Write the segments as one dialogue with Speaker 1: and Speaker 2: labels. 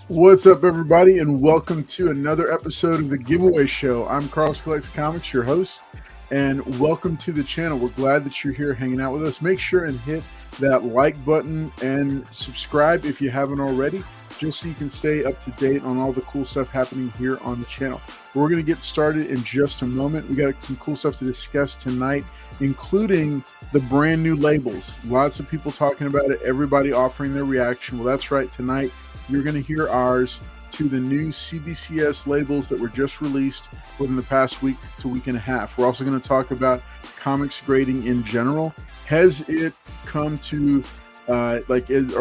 Speaker 1: What's up, everybody, and welcome to another episode of The Giveaway Show. I'm Carlos Collects Comics, your host, and welcome to the channel. We're glad that you're here hanging out with us. Make sure and hit that like button and subscribe if you haven't already, just so you can stay up to date on all the cool stuff happening here on the channel. We're going to get started in just a moment. We got some cool stuff to discuss tonight, including the brand new labels. Lots of people talking about it, everybody offering their reaction. Well, that's right. Tonight, you're going to hear ours to the new CBCS labels that were just released within the past week to week and a half. We're also going to talk about comics grading in general. Has it come to, are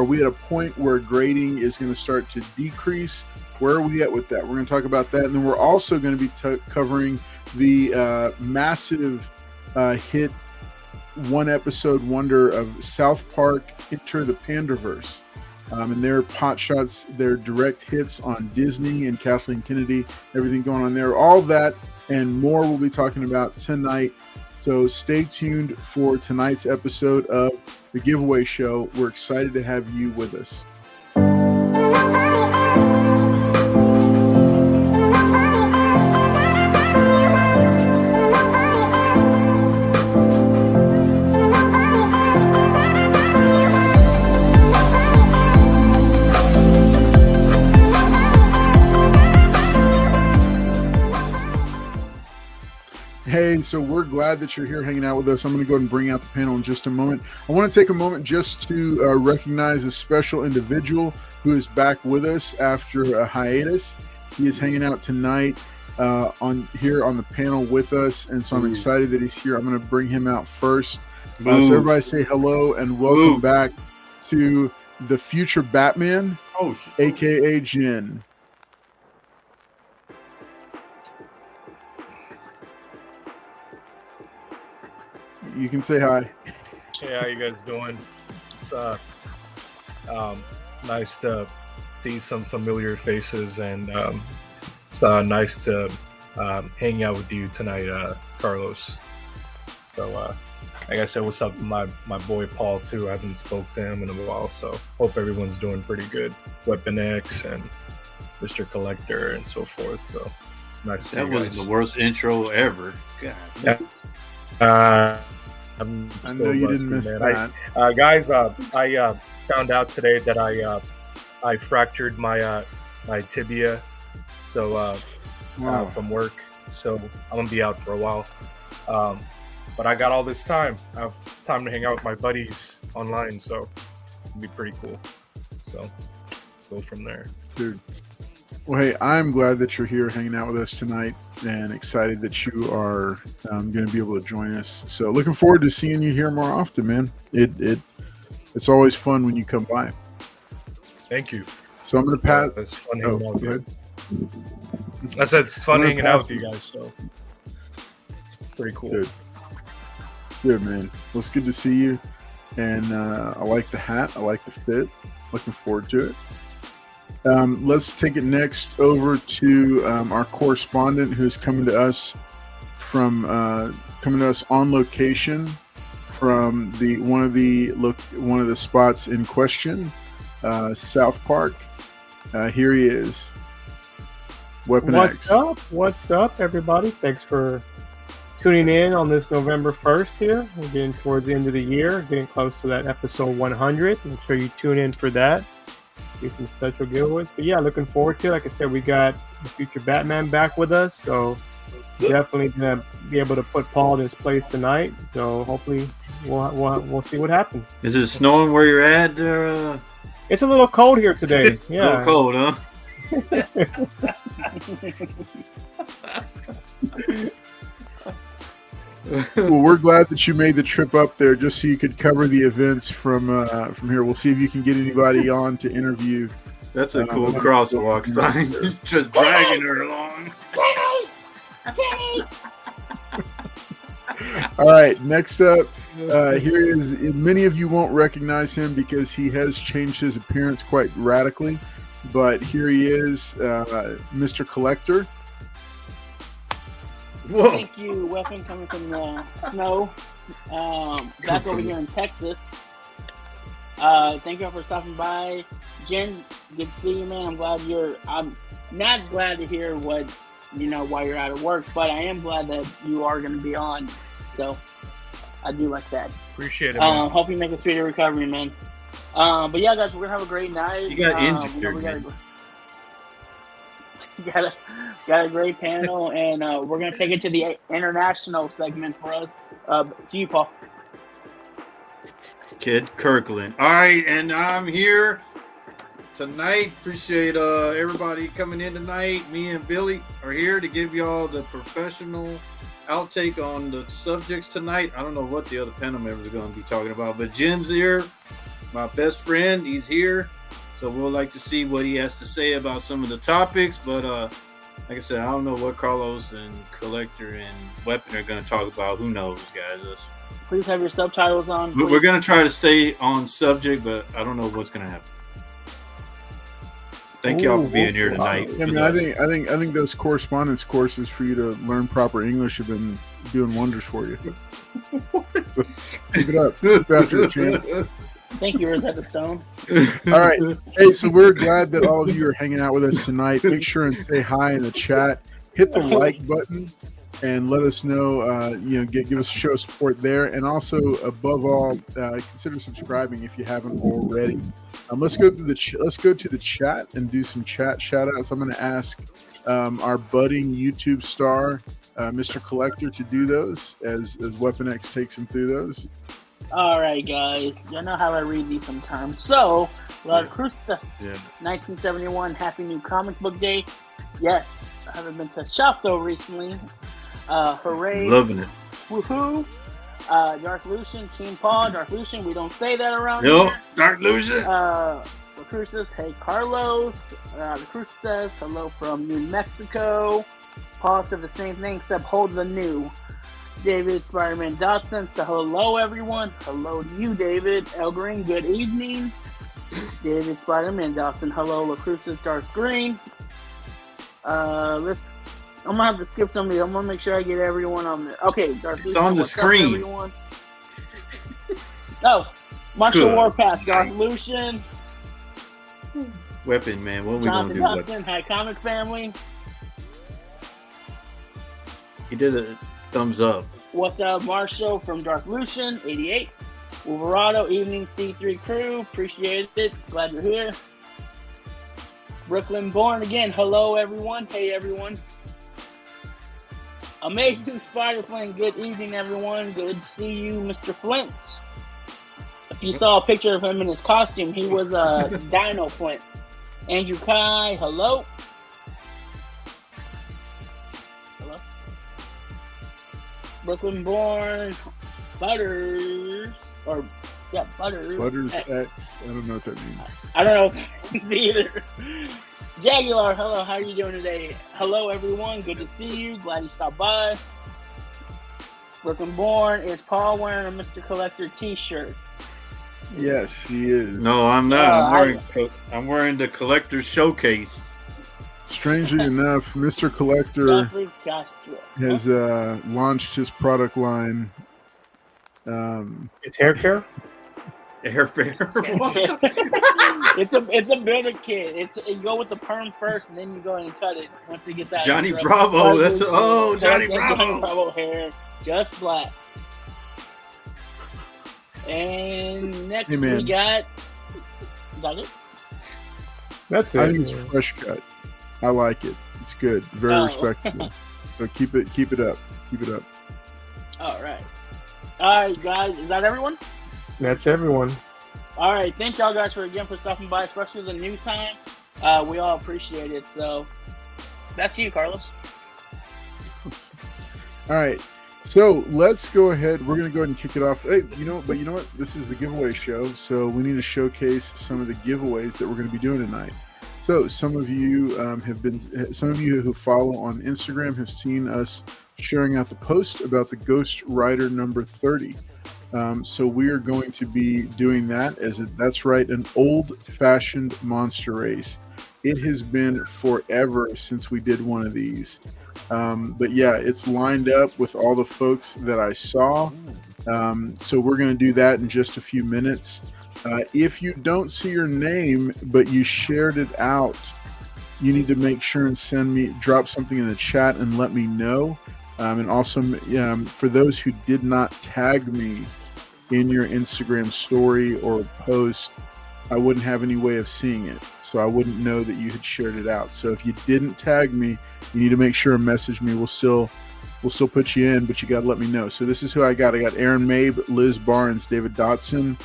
Speaker 1: we at a point where grading is going to start to decrease? Where are we at with that? We're going to talk about that. And then we're also going to be covering the massive hit one-episode wonder of South Park Enter the Pandaverse. And their pot shots, their direct hits on Disney and Kathleen Kennedy, everything going on there. All that and more we'll be talking about tonight. So stay tuned for tonight's episode of The Giveaway Show. We're excited to have you with us. Hey, so we're glad that you're here hanging out with us. I'm going to go ahead and bring out the panel in just a moment. I want to take a moment just to recognize a special individual who is back with us after a hiatus. He is hanging out tonight on the panel with us, and so I'm excited that he's here. I'm going to bring him out first. So everybody say hello and welcome back to the future Batman, a.k.a. Jen. You can say hi.
Speaker 2: Hey, how you guys doing? It's nice to see some familiar faces, and it's nice to hang out with you tonight, Carlos. So, like I said, what's up with my boy Paul too? I haven't spoke to him in a while, so hope everyone's doing pretty good. Weapon X and Mr. Collector and so forth. So nice to see you guys. That was
Speaker 3: the worst intro ever. God.
Speaker 2: Yeah.
Speaker 1: I know you didn't miss that.
Speaker 2: Guys, I found out today that I fractured my tibia, so from work, so I'm gonna be out for a while. But I got all this time. I have time to hang out with my buddies online, so it'll be pretty cool. So go from there,
Speaker 1: dude. Well, hey, I'm glad that you're here hanging out with us tonight and excited that you are going to be able to join us. So looking forward to seeing you here more often, man. It's always fun when you come by.
Speaker 2: Thank you.
Speaker 1: So I'm going to pass.
Speaker 2: It's fun hanging out with you. I said it's fun hanging out with you guys, so it's pretty cool.
Speaker 1: Good, man. Well, it's good to see you. And I like the hat. I like the fit. Looking forward to it. Let's take it next over to our correspondent who's coming to us on location from one of the spots in question, South Park. Here he is. Weapon X.
Speaker 4: What's up, everybody? Thanks for tuning in on this November 1st here. We're getting towards the end of the year, getting close to that episode 100. Make sure you tune in for that. Get some special giveaways. But yeah, looking forward to it. Like I said, we got the future Batman back with us, so definitely gonna be able to put Paul in his place tonight. So hopefully we'll see what happens.
Speaker 3: Is it snowing where you're at?
Speaker 4: It's a little cold here today. Yeah,
Speaker 3: a little cold, huh?
Speaker 1: Well, we're glad that you made the trip up there just so you could cover the events from here. We'll see if you can get anybody on to interview.
Speaker 3: That's a cool crosswalk sign. Just dragging her along.
Speaker 1: All right, next up, here is, many of you won't recognize him because he has changed his appearance quite radically, but here he is, Mr. Collector.
Speaker 5: Whoa. Thank you, Weapon, coming from the snow. Back over here in Texas. Thank you all for stopping by. Jen, Good to see you, man. I'm not glad to hear what, while you're out of work, but I am glad that you are going to be on. So I do like that.
Speaker 2: Appreciate it, man.
Speaker 5: Hope you make a speedy recovery, man. But yeah, guys, we're going to have a great night.
Speaker 3: You got injured, man.
Speaker 5: Got a great panel, and we're going to take it to the international segment for us. To you, Paul.
Speaker 3: Kid Kirkland. All right, and I'm here tonight. Appreciate everybody coming in tonight. Me and Billy are here to give y'all the professional outtake on the subjects tonight. I don't know what the other panel members are going to be talking about, but Jen's here, my best friend. He's here. So we'll like to see what he has to say about some of the topics. But like I said, I don't know what Carlos and Collector and Weapon are going to talk about. Who knows, guys?
Speaker 5: Please have your subtitles on.
Speaker 3: We're going to try to stay on subject, but I don't know what's going to happen. Thank y'all for being here tonight.
Speaker 1: I mean, I think those correspondence courses for you to learn proper English have been doing wonders for you. So, keep it up. After the chance.
Speaker 5: Thank you, Rosetta Stone.
Speaker 1: All right. Hey, so we're glad that all of you are hanging out with us tonight. Make sure and say hi in the chat. Hit the like button and let us know, give us a show of support there. And also, above all, consider subscribing if you haven't already. Let's go to the chat and do some chat shout outs. I'm going to ask our budding YouTube star, Mr. Collector, to do those as Weapon X takes him through those.
Speaker 5: All right, guys. You know how I read these sometimes. So, La Cruz, 1971, Happy New Comic Book Day. Yes, I haven't been to shop though recently. Hooray!
Speaker 3: Loving it.
Speaker 5: Woohoo! Dark Lucian, Team Paul, Dark Lucian. We don't say that around
Speaker 3: Yo,
Speaker 5: here.
Speaker 3: Dark Lucian.
Speaker 5: La Cruz says, hey, Carlos. La Cruz says, hello from New Mexico. Paul said the same thing, except hold the new. David Spider-Man Dotson said, hello, everyone. Hello to you, David. El Green, good evening. David Spider-Man Dotson, hello. La Cruz says, Dark Green. I'm going to have to skip some of these. I'm going to make sure I get everyone on there. Okay, Dark Lucian.
Speaker 3: It's on the screen.
Speaker 5: Oh, Martial Warpath, Dark Lucian.
Speaker 3: Weapon, man. What are we going to do?
Speaker 5: Hudson, hi, Comic Family.
Speaker 3: He did a thumbs up.
Speaker 5: What's up, Marshall from Dark Lucian, 88. Wolverado, Evening C3 Crew, appreciate it. Glad you're here. Brooklyn Born again, hello, everyone. Hey, everyone. Amazing Spider Flint, good evening, everyone. Good to see you, Mr. Flint. If you saw a picture of him in his costume, he was a Dino Flint. Andrew Kai, hello. Brooklyn Born, Butters, Butters
Speaker 1: X. I don't know what that means.
Speaker 5: I don't know either. Jaguar, hello, how are you doing today? Hello, everyone, good to see you. Glad you stopped by. Brooklyn Born, is Paul wearing a Mr. Collector t-shirt?
Speaker 1: Yes, he is.
Speaker 3: No, I'm not. I'm wearing the Collector Showcase.
Speaker 1: Strangely enough, Mr. Collector has launched his product line.
Speaker 4: It's hair care.
Speaker 3: Airfare.
Speaker 5: It's a builder kit. You go with the perm first, and then you go and cut it once it gets out.
Speaker 3: Johnny Bravo. Johnny Bravo.
Speaker 5: Johnny Bravo hair, just black. And next we got. Is that it?
Speaker 4: That's it.
Speaker 1: I think it's a fresh cut. I like it. It's good. Very respectable. So keep it up. Keep it up.
Speaker 5: All right, guys. Is that everyone?
Speaker 4: That's everyone.
Speaker 5: All right. Thank y'all guys for stopping by, especially the new time. We all appreciate it. So back to you, Carlos.
Speaker 1: All right. So let's go ahead. We're going to go ahead and kick it off. Hey, you know what? This is the giveaway show, so we need to showcase some of the giveaways that we're going to be doing tonight. So some of you who follow on Instagram have seen us sharing out the post about the Ghost Rider number 30. So we are going to be doing that that's right, an old-fashioned monster race. It has been forever since we did one of these. But yeah, it's lined up with all the folks that I saw. So we're going to do that in just a few minutes. If you don't see your name, but you shared it out, you need to make sure and drop something in the chat and let me know. And also, for those who did not tag me in your Instagram story or post, I wouldn't have any way of seeing it. So I wouldn't know that you had shared it out. So if you didn't tag me, you need to make sure and message me. We'll still put you in, but you got to let me know. So this is who I got. I got Aaron Mabe, Liz Barnes, David Dotson,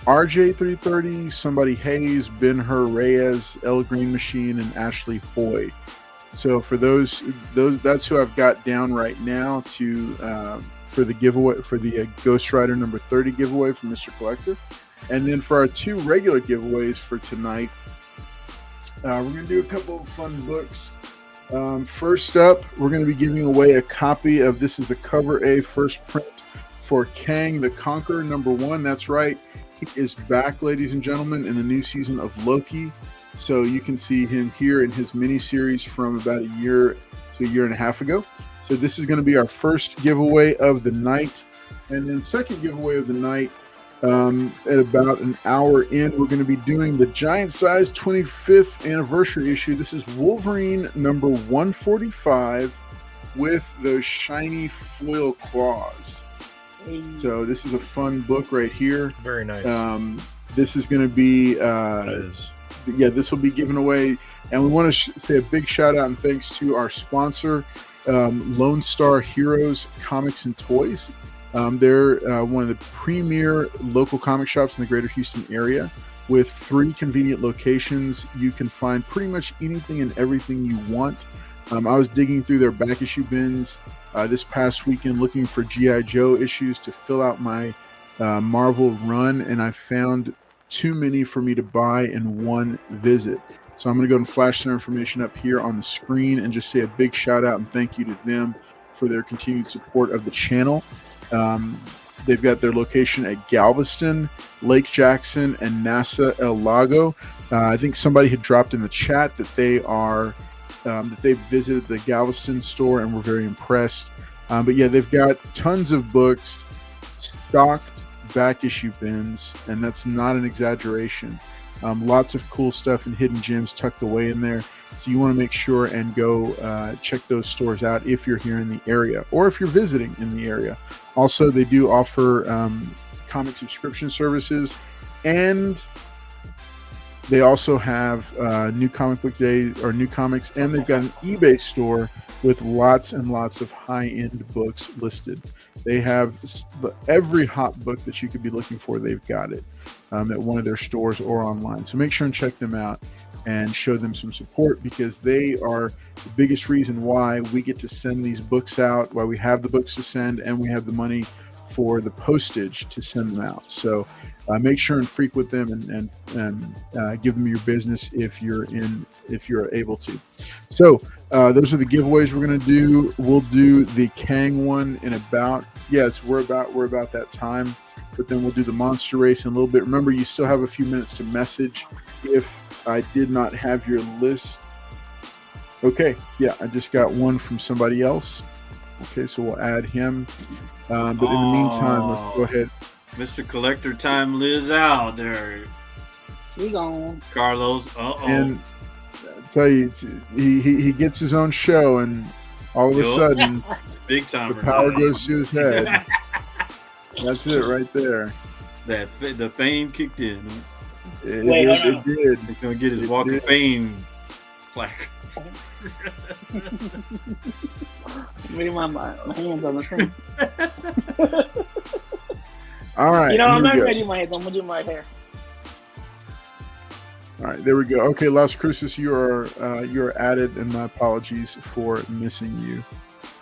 Speaker 1: RJ330, somebody Hayes, Ben-Hur Reyes, El Green Machine, and Ashley Hoy. So for those that's who I've got down right now for the giveaway, for the Ghost Rider number 30 giveaway from Mr. Collector. And then for our 2 regular giveaways for tonight, we're going to do a couple of fun books. First up, we're going to be giving away a copy of, this is the cover A first print for Kang the Conqueror number 1. That's right. He is back, ladies and gentlemen, in the new season of Loki. So you can see him here in his miniseries from about a year to a year and a half ago. So this is going to be our first giveaway of the night. And then second giveaway of the night, at about an hour in, we're going to be doing the giant size 25th anniversary issue. This is Wolverine number 145 with those shiny foil claws. So this is a fun book right here.
Speaker 2: Very nice.
Speaker 1: This is going to be, this will be given away. And we want to say a big shout out and thanks to our sponsor, Lone Star Heroes Comics and Toys. They're one of the premier local comic shops in the greater Houston area with 3 convenient locations. You can find pretty much anything and everything you want. I was digging through their back issue bins this past weekend looking for G.I. Joe issues to fill out my Marvel run, and I found too many for me to buy in one visit. So I'm going to go and flash their information up here on the screen and just say a big shout out and thank you to them for their continued support of the channel. They've got their location at Galveston, Lake Jackson, and NASA El Lago. I think somebody had dropped in the chat that they visited the Galveston store and were very impressed. But yeah, they've got tons of books, stocked back issue bins, and that's not an exaggeration. Lots of cool stuff and hidden gems tucked away in there. So you want to make sure and go check those stores out if you're here in the area or if you're visiting in the area. Also, they do offer comic subscription services, and they also have New Comic Book Day or New Comics, and they've got an eBay store with lots and lots of high-end books listed. They have every hot book that you could be looking for. They've got it at one of their stores or online. So make sure and check them out and show them some support, because they are the biggest reason why we get to send these books out, why we have the books to send, and we have the money for the postage to send them out. So make sure and frequent them and give them your business if you're able to. So those are the giveaways we're going to do. We'll do the Kang one in about, we're about that time, but then we'll do the monster race in a little bit. Remember, you still have a few minutes to message if I did not have your list. Okay, yeah, I just got one from somebody else. Okay, so we'll add him. But in the meantime, let's go ahead.
Speaker 3: Mr. Collector time lives out there.
Speaker 5: He gone.
Speaker 3: Carlos,
Speaker 1: And I tell you, he gets his own show, and all of a sudden,
Speaker 3: big time.
Speaker 1: The power goes to his head. That's it right there.
Speaker 3: The fame kicked in.
Speaker 1: It did.
Speaker 3: He's gonna get his Walk of Fame plaque.
Speaker 5: I'm reading my hands on the thing.
Speaker 1: All right.
Speaker 5: I'm not ready my hands. I'm gonna do my hair.
Speaker 1: All right, there we go. Okay, Las Cruces, you're added, and my apologies for missing you,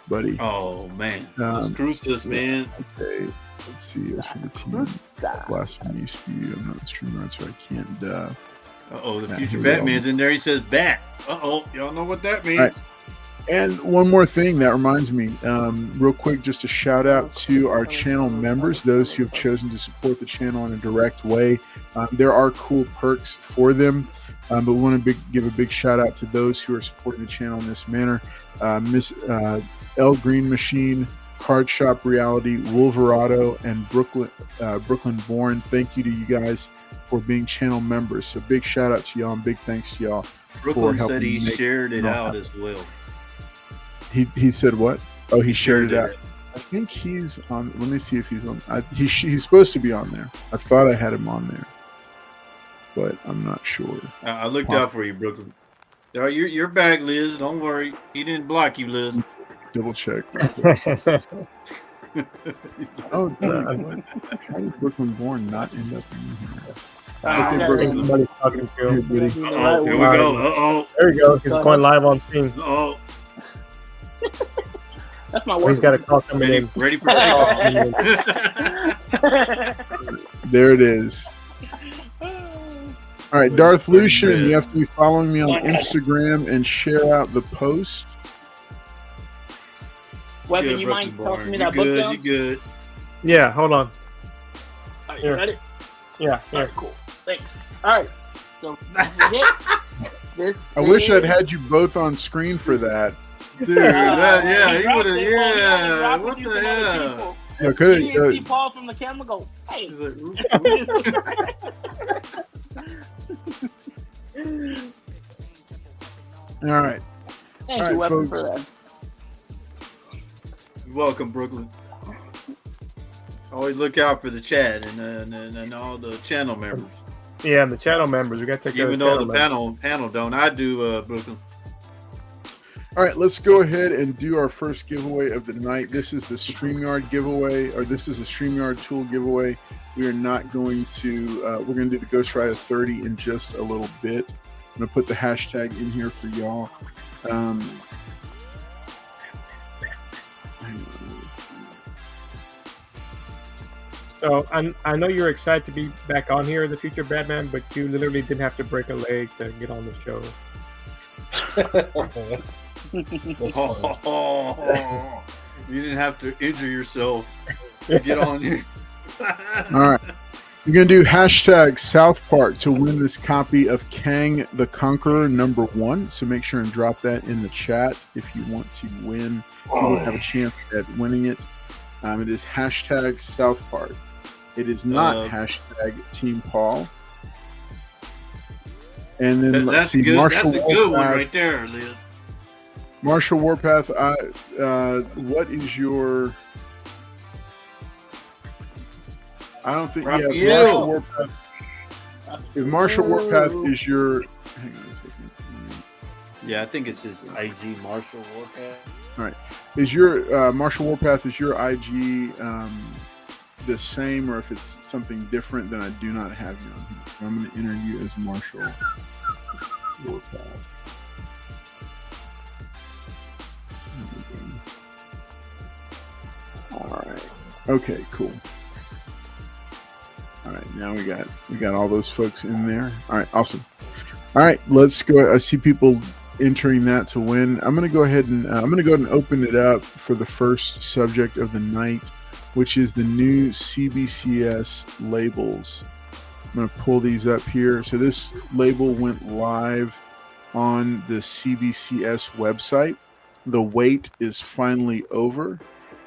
Speaker 1: buddy.
Speaker 3: Oh man, Las Cruces, man.
Speaker 1: Okay, let's see. It's for the team. Blasphemy spew. I'm not the streamer, so I can't.
Speaker 3: The future Batman's in there. He says bat. Y'all know what that means.
Speaker 1: Right. And one more thing that reminds me, real quick, just a shout out to our channel members, those who have chosen to support the channel in a direct way. There are cool perks for them, but we want to give a big shout out to those who are supporting the channel in this manner. Miss El Green Machine, Card Shop Reality, Wolverado, and Brooklyn Born. Thank you to you guys for being channel members. So big shout out to y'all and big thanks to y'all.
Speaker 3: Brooklyn said he shared it out as well.
Speaker 1: He said what? Oh, he shared it out. I think he's on. Let me see if he's on. He's supposed to be on there. I thought I had him on there, but I'm not sure.
Speaker 3: I looked out for you, Brooklyn. You're back, Liz. Don't worry. He didn't block you, Liz.
Speaker 1: Double check. Oh, what? How did Brooklyn Born not end up in here?
Speaker 4: Okay, Brooklyn. Talking to him.
Speaker 3: Here we go. Uh-oh.
Speaker 4: There we go. He's going live on scene.
Speaker 3: Uh-oh.
Speaker 5: That's my
Speaker 4: Oh,
Speaker 5: word.
Speaker 4: he's got to call somebody in.
Speaker 3: Ready for takeoff.
Speaker 1: There it is. All right, Darth Lucian, you have to be following me on Instagram and share out the post.
Speaker 5: Weapon, you mind tossing me that book down?
Speaker 3: You good.
Speaker 4: Yeah, hold on.
Speaker 5: All right, you ready?
Speaker 4: Yeah,
Speaker 5: All right, cool. Thanks. All right. So, this
Speaker 1: I wish I'd had you both on screen for that.
Speaker 3: Dude, he would have, yeah. What the hell?
Speaker 1: Yeah, could
Speaker 5: you didn't see Paul from the camera go, hey.
Speaker 1: All right.
Speaker 5: Thank you, Weapon, for that.
Speaker 3: You're welcome, Brooklyn. Always look out for the chat and all the channel members.
Speaker 4: Yeah, and the channel members. We got to take care of
Speaker 3: Even though the panel don't. I do, Brooklyn.
Speaker 1: All right, let's go ahead and do our first giveaway of the night. This is the StreamYard giveaway, or this is a StreamYard tool giveaway. We are not going to, we're going to do the Ghost Rider 30 in just a little bit. I'm going to put the hashtag in here for y'all.
Speaker 4: So I know you're excited to be back on here in the future, Batman, but you literally didn't have to break a leg to get on the show.
Speaker 3: You didn't have to injure yourself to get on here.
Speaker 1: All right. You're going to do hashtag South Park to win this copy of Kang the Conqueror #1. So make sure and drop that in the chat if you want to win. You will have a chance at winning it. It is hashtag South Park. It is not hashtag Team Paul. And then let's see.
Speaker 3: Good.
Speaker 1: Marshall
Speaker 3: That's a good one right there, Liz.
Speaker 1: Marshall Warpath, what is your... I don't think... Yeah, Marshall Warpath. If Marshall Warpath is your... Hang on a second.
Speaker 3: Yeah, I think it's his IG, Marshall Warpath.
Speaker 1: All right. Is your... Marshall Warpath, is your IG the same, or if it's something different, then I do not have you on here. So I'm going to enter you as Marshall Warpath. All right. Okay, cool. All right, now we got all those folks in there. All right, awesome. All right, let's go. I see people entering that to win. I'm going to go ahead and open it up for the first subject of the night, which is the new CBCS labels. I'm going to pull these up here. So this label went live on the CBCS website. The wait is finally over.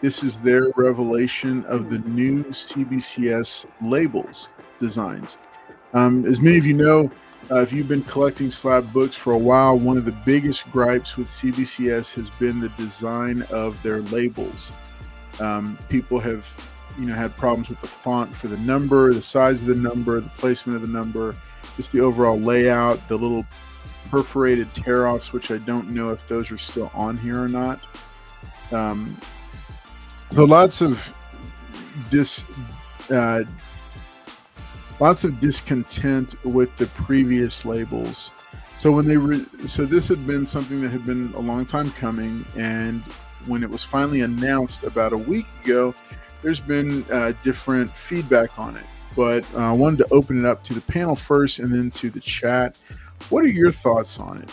Speaker 1: This is their revelation of the new CBCS labels designs. As many of you know, if you've been collecting slab books for a while, one of the biggest gripes with CBCS has been the design of their labels. People have, had problems with the font for the number, the size of the number, the placement of the number, just the overall layout, the little perforated tear-offs, which I don't know if those are still on here or not. So lots of discontent with the previous labels. So when so this had been something that had been a long time coming, and when it was finally announced about a week ago, there's been different feedback on it. But I wanted to open it up to the panel first and then to the chat. What are your thoughts on it?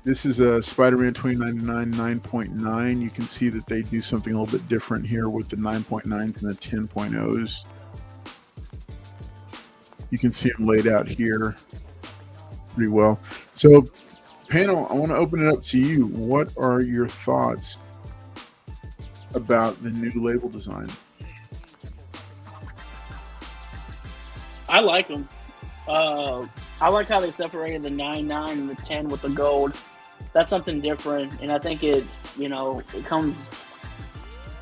Speaker 1: This is a Spider-Man 2099 9.9. You can see that they do something a little bit different here with the 9.9s and the 10.0s. You can see them laid out here pretty well. So, panel, I want to open it up to you. What are your thoughts about the new label design?
Speaker 5: I like them. I like how they separated the 9.9 and the 10 with the gold. That's something different, and I think it comes,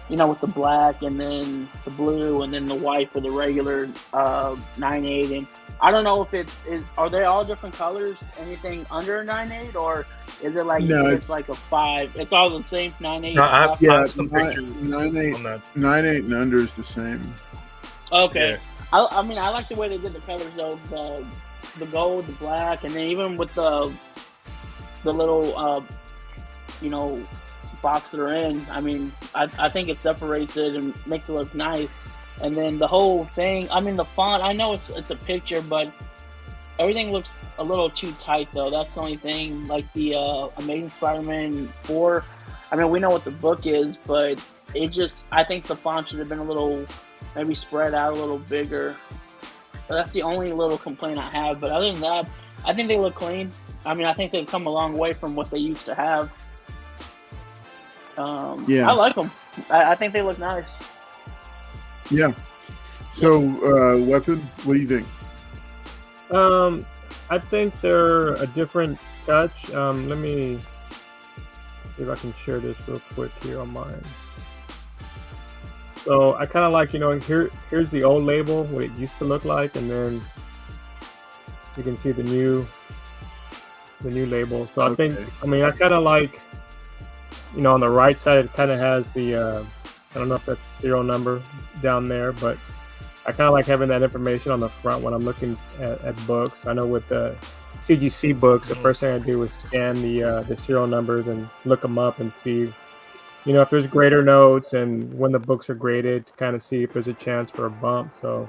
Speaker 5: with the black and then the blue and then the white for the regular 9.8. And I don't know if are they all different colors? Anything under a 9.8, or is it like it's like a 5? It's all the same 9.8.
Speaker 2: No, I have some
Speaker 1: 9.8
Speaker 2: on that.
Speaker 1: 9.8 and under is the same.
Speaker 5: Okay.
Speaker 2: Yeah.
Speaker 5: I mean, I like the way they did the colors though. The gold, the black, and then even with the little box they're in. I mean, I think it separates it and makes it look nice. And then the whole thing, I mean, the font, I know it's a picture, but everything looks a little too tight though. That's the only thing. Like the Amazing Spider-Man 4, I mean, we know what the book is, but I think the font should have been a little, maybe spread out a little bigger. So that's the only little complaint I have. But other than that, I think they look clean. I mean, I think they've come a long way from what they used to have. I like them. I think they look nice.
Speaker 1: Yeah. So, weapon, what do you think?
Speaker 4: I think they're a different touch. Let me see if I can share this real quick here on mine. So I kind of like, here's the old label, what it used to look like, and then you can see the new label. So I think, I kind of like, on the right side, it kind of has the, I don't know if that's serial number down there, but I kind of like having that information on the front when I'm looking at books. I know with the CGC books, the first thing I do is scan the serial numbers and look them up and see, if there's grader notes and when the books are graded to kind of see if there's a chance for a bump. So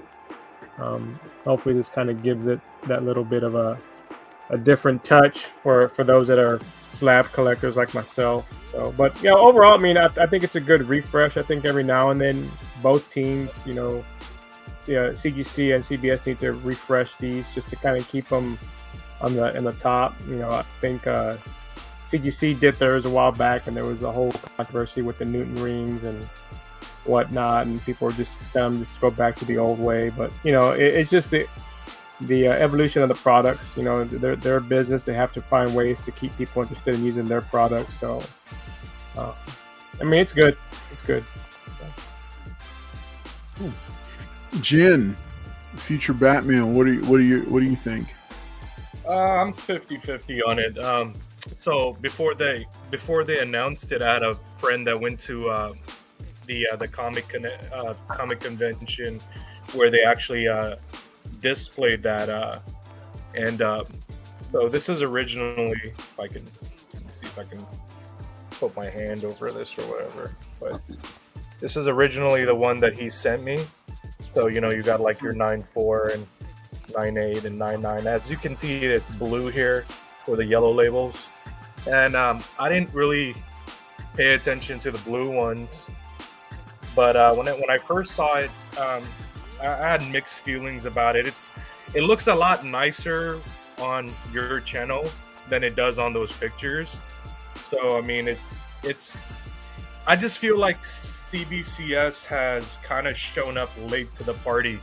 Speaker 4: hopefully this kind of gives it that little bit of a different touch for those that are slab collectors like myself. So, but overall, I think it's a good refresh. I think every now and then both teams, CGC and CBS need to refresh these just to kind of keep them in the top. I think CGC did theirs a while back, and there was a whole controversy with the Newton rings and whatnot, and people were just go back to the old way. But it's just the evolution of the products. They're a business. They have to find ways to keep people interested in using their products. So, it's good. It's good.
Speaker 1: Jen, future Batman. What do you think?
Speaker 2: I'm 50-50 on it. So before they announced it, I had a friend that went to the comic convention where they actually displayed that, and so this is originally, if I can, let me see if I can put my hand over this or whatever, but this is originally the one that he sent me. So you got like your 9.4 and 9.8 and 9.9. As you can see, it's blue here for the yellow labels, and I didn't really pay attention to the blue ones, but when I first saw it, I had mixed feelings about it. It looks a lot nicer on your channel than it does on those pictures. So I just feel like CBCS has kind of shown up late to the party.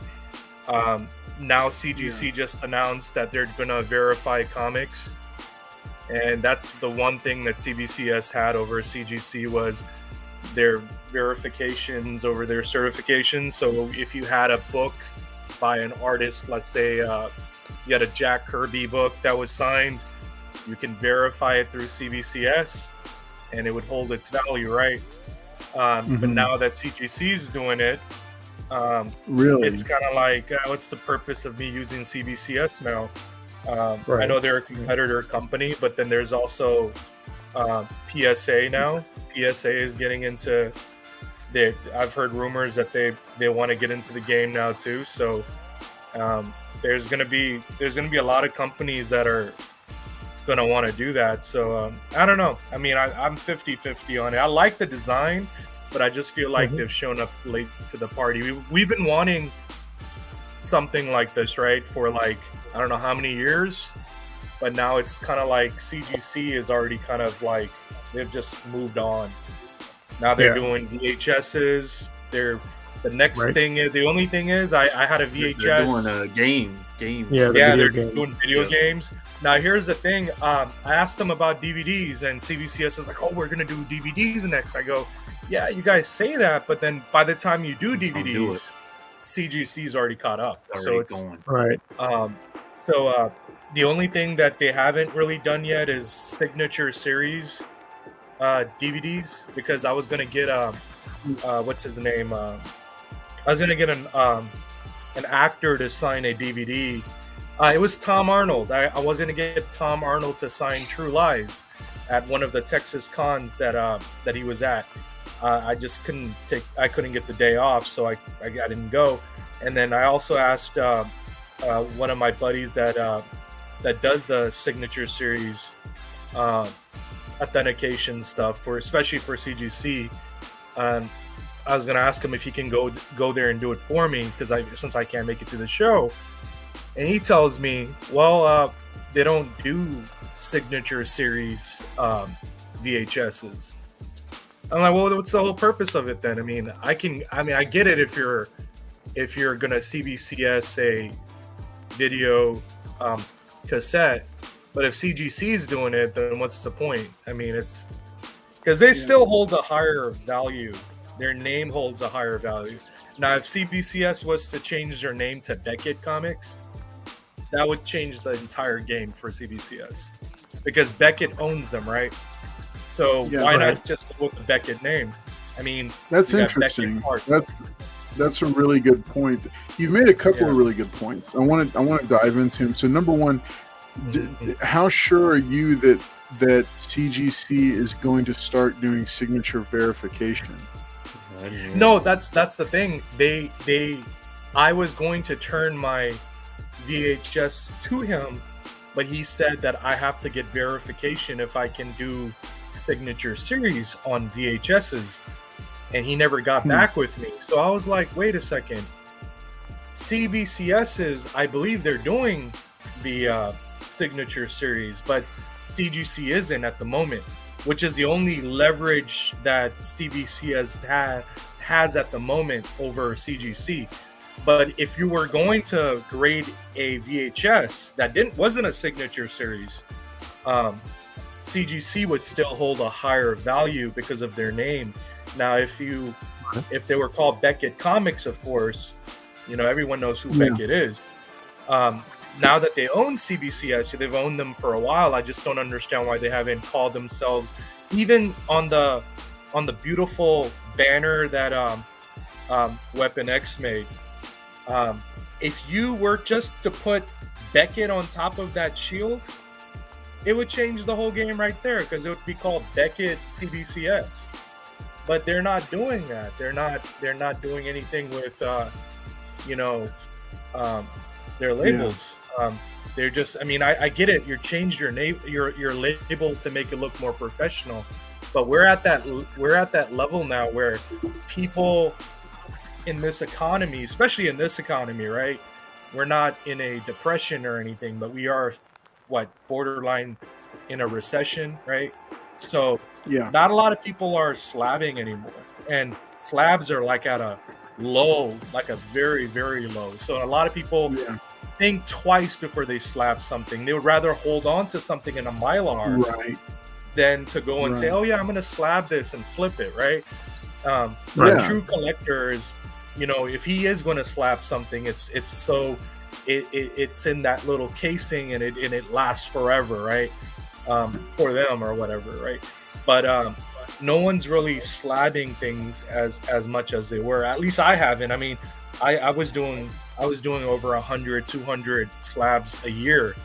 Speaker 2: Now CGC just announced that they're gonna verify comics, and that's the one thing that CBCS had over CGC was their verifications over their certifications. So if you had a book by an artist, let's say you had a Jack Kirby book that was signed, you can verify it through CBCS and it would hold its value, right? But now that CGC is doing it,
Speaker 1: really,
Speaker 2: it's kind of like, what's the purpose of me using CBCS now?
Speaker 4: Right.
Speaker 2: I know they're a competitor company, but then there's also PSA now. PSA is getting into I've heard rumors that they want to get into the game now too. So there's gonna be a lot of companies that are gonna want to do that. So I don't know. I'm 50-50 on it. I like the design, but I just feel like they've shown up late to the party. We've been wanting something like this, right, for like I don't know how many years, but now it's kind of like CGC is already kind of like they've just moved on. Now they're doing VHSs. They're The next
Speaker 4: Right.
Speaker 2: thing is, the only thing is, I had a VHS.
Speaker 3: They're doing a game.
Speaker 4: Yeah,
Speaker 2: They're
Speaker 4: game.
Speaker 2: doing video
Speaker 3: Yeah.
Speaker 2: games. Now, here's the thing. I asked them about DVDs, and CBCS is like, "Oh, we're gonna do DVDs next." I go, "Yeah, you guys say that, but then by the time you do DVDs, CGC's already caught up." So it's
Speaker 3: going.
Speaker 4: Right.
Speaker 2: the only thing that they haven't really done yet is signature series DVDs, because I was gonna get what's his name? I was gonna get an actor to sign a DVD. It was Tom Arnold. I was gonna get Tom Arnold to sign True Lies at one of the Texas cons that he was at. I just couldn't get the day off, so I didn't go. And then I also asked one of my buddies that does the signature series authentication stuff especially for CGC. I was gonna ask him if he can go there and do it for me, since I can't make it to the show. And he tells me, well, they don't do signature series VHSs. I'm like, well, what's the whole purpose of it then? I mean, I get it if you're gonna CBCS a video cassette, but if CGC is doing it, then what's the point? I mean, it's because they still hold a higher value. Their name holds a higher value. Now, if CBCS was to change their name to Beckett Comics, that would change the entire game for CBCS, because Beckett owns them, right? So why not just go with the Beckett name? I mean,
Speaker 1: that's interesting. That's a really good point. You've made a couple of really good points. I want to dive into them. So number one, how sure are you that CGC is going to start doing signature verification?
Speaker 2: No, that's the thing. I was going to turn my VHS to him, but he said that I have to get verification if I can do signature series on VHSs, and he never got back with me. So I was like, wait a second. CBCSs, I believe they're doing the signature series, but CGC isn't at the moment, which is the only leverage that CBCS has at the moment over CGC. But if you were going to grade a VHS that wasn't a signature series, CGC would still hold a higher value because of their name. Now, if they were called Beckett Comics, of course, everyone knows who Beckett is. Now that they own CBCS, they've owned them for a while. I just don't understand why they haven't called themselves, even on the beautiful banner that Weapon X made. If you were just to put Beckett on top of that shield, it would change the whole game right there, because it would be called Beckett CBCS. But they're not doing that. They're not doing anything with their labels. They're just, I get it. You changed your name, your label to make it look more professional, but we're at that level now where people in this economy, especially in this economy, right? We're not in a depression or anything, but we are borderline in a recession, right? So not a lot of people are slabbing anymore, and slabs are at a low, a very, very low. So a lot of people think twice before they slab something. They would rather hold on to something in a Mylar than to go and say, oh yeah, I'm going to slab this and flip it, right? A true collector is, if he is going to slab something, it's in that little casing and it lasts forever, right? For them or whatever, right? But no one's really slabbing things as much as they were. At least I haven't. I was doing over 100, 200 slabs a year.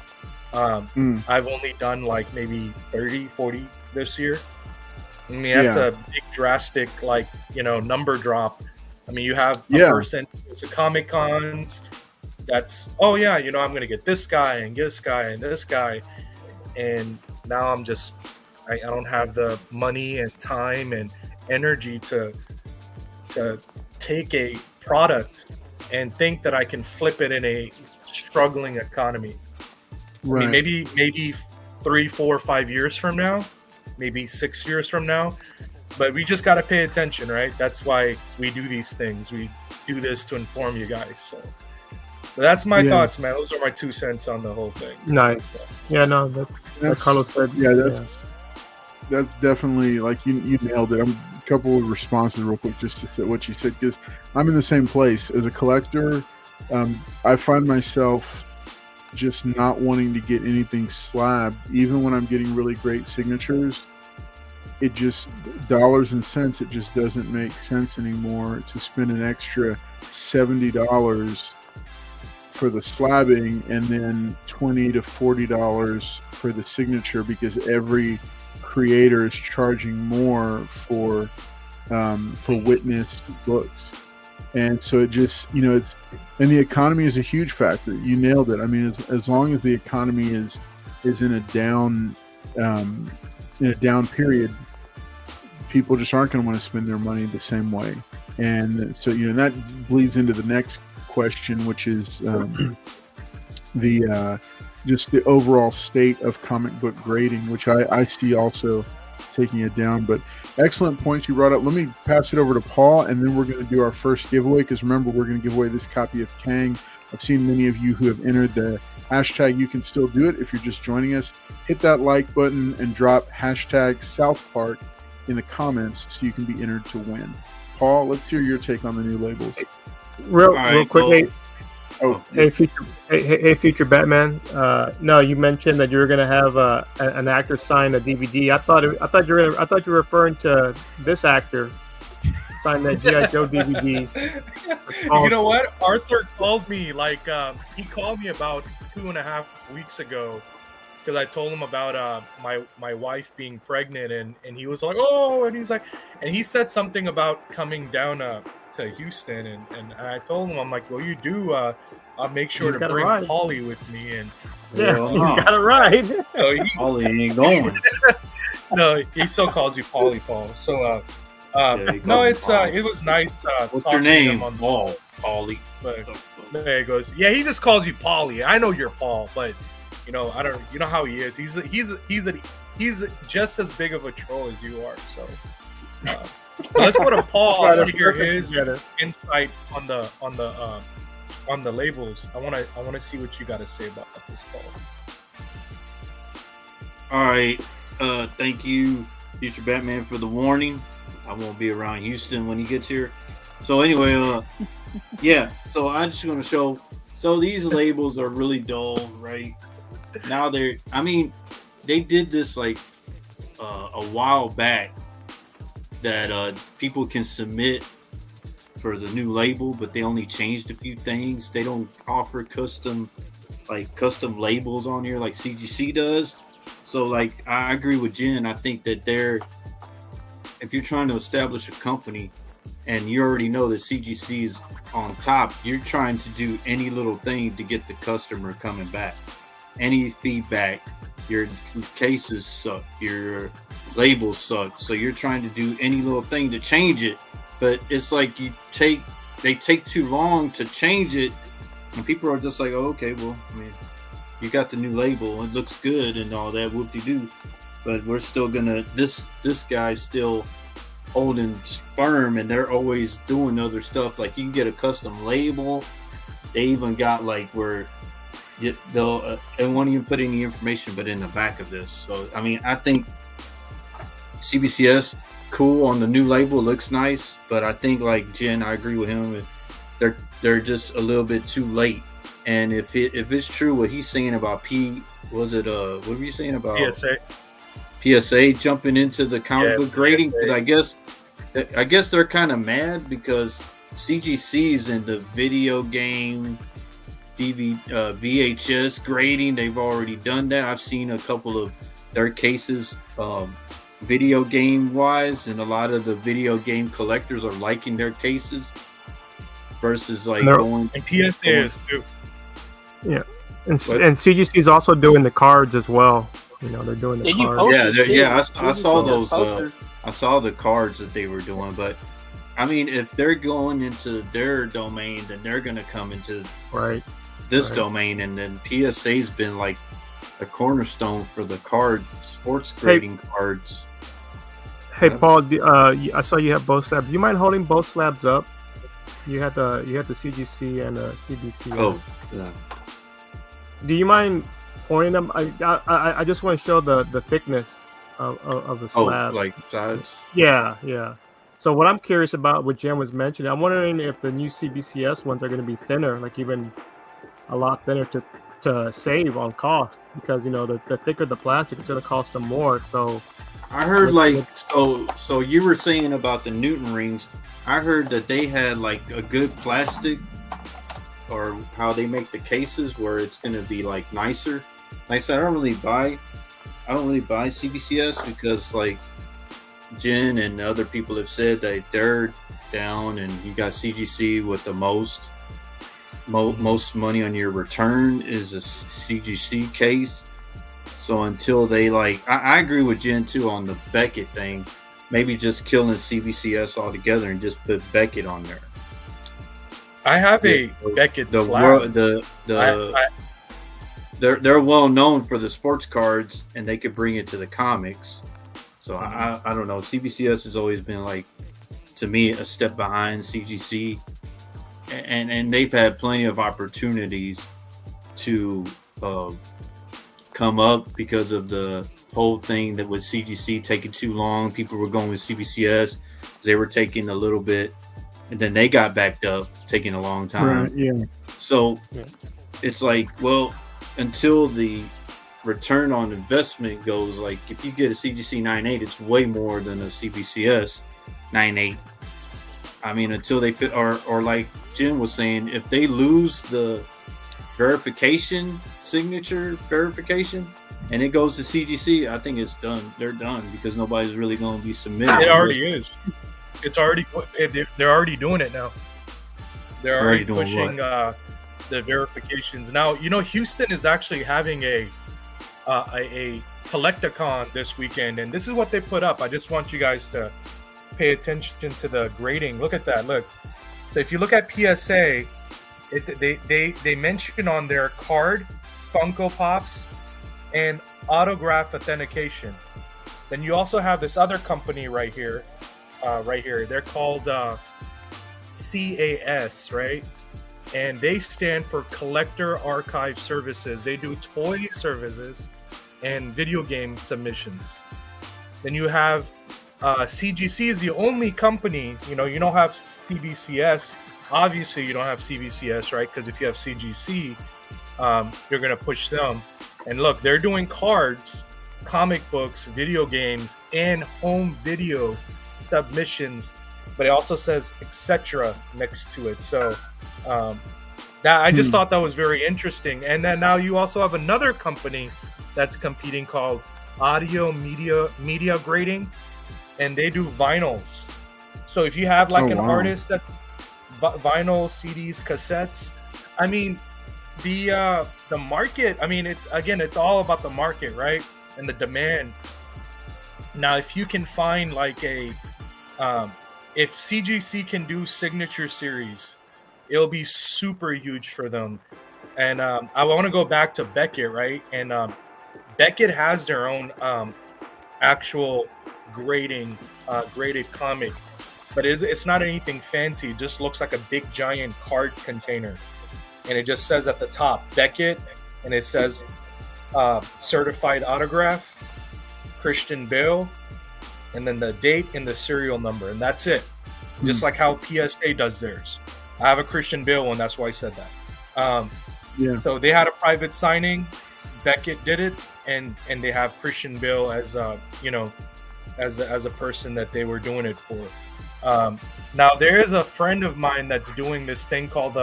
Speaker 2: I've only done maybe 30, 40 this year. That's a big drastic number drop. You have a person who's a Comic Cons that's, oh yeah, I'm going to get this guy and this guy and this guy. And now I don't have the money and time and energy to take a product and think that I can flip it in a struggling economy.
Speaker 1: Right.
Speaker 2: Maybe 3, 4, 5 years from now, maybe 6 years from now, but we just got to pay attention, right? That's why we do these things. We do this to inform you guys. So but that's my thoughts, man. Those are my 2 cents on the whole thing.
Speaker 4: Nice. Yeah, no, that's like Carlos said.
Speaker 1: Yeah, that's definitely, like, you nailed it. A couple of responses real quick just to say what you said, because I'm in the same place as a collector. I find myself just not wanting to get anything slabbed, even when I'm getting really great signatures. It just, dollars and cents, it just doesn't make sense anymore to spend an extra $70 for the slabbing and then $20 to $40 for the signature, because every creator is charging more for witnessed books. And so it just, it's, and the economy is a huge factor. You nailed it. I mean, as long as the economy is in a down period, people just aren't going to want to spend their money the same way. And so, that bleeds into the next question, which is just the overall state of comic book grading, which I see also taking it down. But excellent points you brought up. Let me pass it over to Paul, and then we're going to do our first giveaway, because remember, we're going to give away this copy of Kang. I've seen many of you who have entered the hashtag. You can still do it if you're just joining us. Hit that like button and drop hashtag South Park in the comments so you can be entered to win. Paul, let's hear your take on the new labels.
Speaker 4: Real quick. Hey, future Batman. No, you mentioned that you were going to have an actor sign a DVD. I thought you were referring to this actor sign that G.I. Joe DVD.
Speaker 2: You know what? Arthur called me he called me about 2.5 weeks ago, because I told him about my wife being pregnant, and he was like, oh, and he's like, and he said something about coming down to Houston, and I told him, I'm like, well, you do, I'll make sure to bring Paulie with me, and
Speaker 4: he's got it right.
Speaker 2: So
Speaker 3: Paulie ain't going.
Speaker 2: No, he still calls you Paulie Paul. So no, it was nice.
Speaker 3: What's your name?
Speaker 2: Paulie. But there he goes. Yeah, he just calls you Paulie. I know you're Paul, but I don't. You know how he is. He's just as big of a troll as you are. So let's go to Paul. I want to hear his insight on the labels. I want to see what you got to say about this, Paul.
Speaker 3: All right. Thank you, Future Batman, for the warning. I won't be around Houston when he gets here. So anyway, yeah. So I'm just going to show. So these labels are really dull, right? Now they did this a while back, that people can submit for the new label, but they only changed a few things. They don't offer custom labels on here like CGC does. So I agree with Jen. I think that if you're trying to establish a company and you already know that CGC is on top, you're trying to do any little thing to get the customer coming back. Any feedback, your cases suck, your labels suck, so you're trying to do any little thing to change it, but it's like they take too long to change it, and people are just like, oh, okay, well, you got the new label, it looks good and all that, whoop-de-doo, but we're still gonna, this guy's still holding firm, and they're always doing other stuff. Like, you can get a custom label. They even got where they'll they won't even put any information but in the back of this. So I think CBCS cool on the new label, looks nice, but I think Jen, I agree with him, they're just a little bit too late. And if it's true what he's saying about what were you saying about PSA jumping into the comic book grading? Because I guess they're kind of mad because CGC's in the video game VHS grading. They've already done that. I've seen a couple of their cases video game wise, and a lot of the video game collectors are liking their cases versus going.
Speaker 2: And PSA is too.
Speaker 4: Yeah, and CGC is also doing the cards as well. They're doing the cards.
Speaker 3: I saw those. I saw the cards that they were doing, but if they're going into their domain, then they're going to come into this domain, and then PSA's been the cornerstone for the sports grading cards.
Speaker 4: Hey Paul, I saw you have both slabs. Do you mind holding both slabs up? You had the CGC and the CBCS.
Speaker 3: Oh, yeah.
Speaker 4: Do you mind pointing them? I just want to show the thickness of the slab.
Speaker 3: Oh, like sides?
Speaker 4: Yeah. So what I'm curious about, what Jen was mentioning, I'm wondering if the new CBCS ones are going to be thinner, like even a lot thinner to save on cost, because the thicker the plastic, it's going to cost them more. So
Speaker 3: I heard so you were saying about the Newton rings. I heard that they had like a good plastic, or how they make the cases where it's going to be like nicer. Like I said, I don't really buy CBCS because like Jen and other people have said that they're down, and you got CGC with the most money on your return is a CGC case. So until they I agree with Jen too on the Beckett thing. Maybe just killing CBCS altogether and just put Beckett on there.
Speaker 2: I have a Beckett slab.
Speaker 3: They're well known for the sports cards, and they could bring it to the comics. So I don't know. CBCS has always been to me, a step behind CGC, and they've had plenty of opportunities to come up because of the whole thing that with CGC taking too long. People were going with CBCS. They were taking a little bit, and then they got backed up, taking a long time.
Speaker 1: Right, yeah.
Speaker 3: So it's until the return on investment goes, if you get a CGC 9.8, it's way more than a CBCS 9.8. I mean, until they fit, or like Jim was saying, if they lose the signature verification, and it goes to CGC, I think it's done. They're done because nobody's really going to be submitted.
Speaker 2: It already is. It's already. They're already doing it now. They're already pushing the verifications now. Houston is actually having a collecticon this weekend, and this is what they put up. I just want you guys to pay attention to the grading. Look at that. Look. So if you look at PSA, they mention on their card Funko Pops and autograph authentication. Then you also have this other company right here. They're called CAS, right? And they stand for Collector Archive Services. They do toy services and video game submissions. Then you have CGC is the only company, you don't have CBCS. Obviously, you don't have CBCS, right? Because if you have CGC, you're going to push them. And look, they're doing cards, comic books, video games, and home video submissions. But it also says etc. next to it. So I just thought that was very interesting. And then now you also have another company that's competing called Audio Media Grading, and they do vinyls. So if you have an artist that's vinyl, CDs, cassettes, I mean, the market, I mean, it's all about the market, right? And the demand. Now, if you can find if CGC can do signature series, it'll be super huge for them. And I want to go back to Beckett, right? And Beckett has their own actual graded comic, but it's not anything fancy. It just looks like a big giant card container, and it just says at the top Beckett, and it says certified autograph, Christian Bale, and then the date and the serial number, and that's it. Just like how PSA does theirs. I have a Christian Bale one, that's why I said that. So they had a private signing, Beckett did it, and they have Christian Bale as as a person that they were doing it for. Now there is a friend of mine that's doing this thing called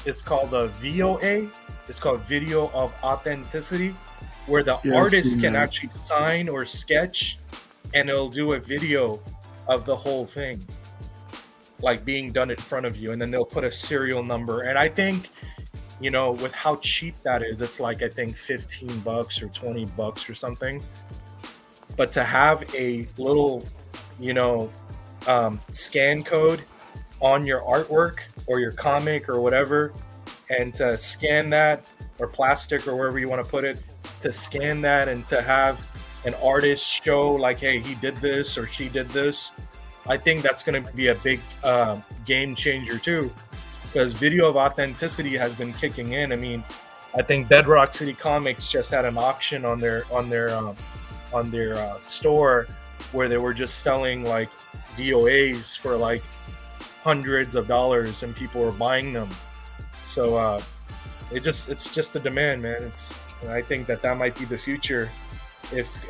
Speaker 2: it's called a VOA. It's called Video of Authenticity, where the artist can actually sign or sketch, and it'll do a video of the whole thing, being done in front of you, and then they'll put a serial number. And I think, with how cheap that is, it's I think $15 or $20 or something. But to have a little, scan code on your artwork or your comic or whatever, and to scan that, or plastic or wherever you want to put it, to scan that and to have an artist show like, hey, he did this or she did this, I think that's going to be a big game changer too, because video of authenticity has been kicking in. I mean, I think Bedrock City Comics just had an auction on their store where they were just selling like DOAs for like hundreds of dollars, and people were buying them. So it's just a demand, man. And I think that might be the future. If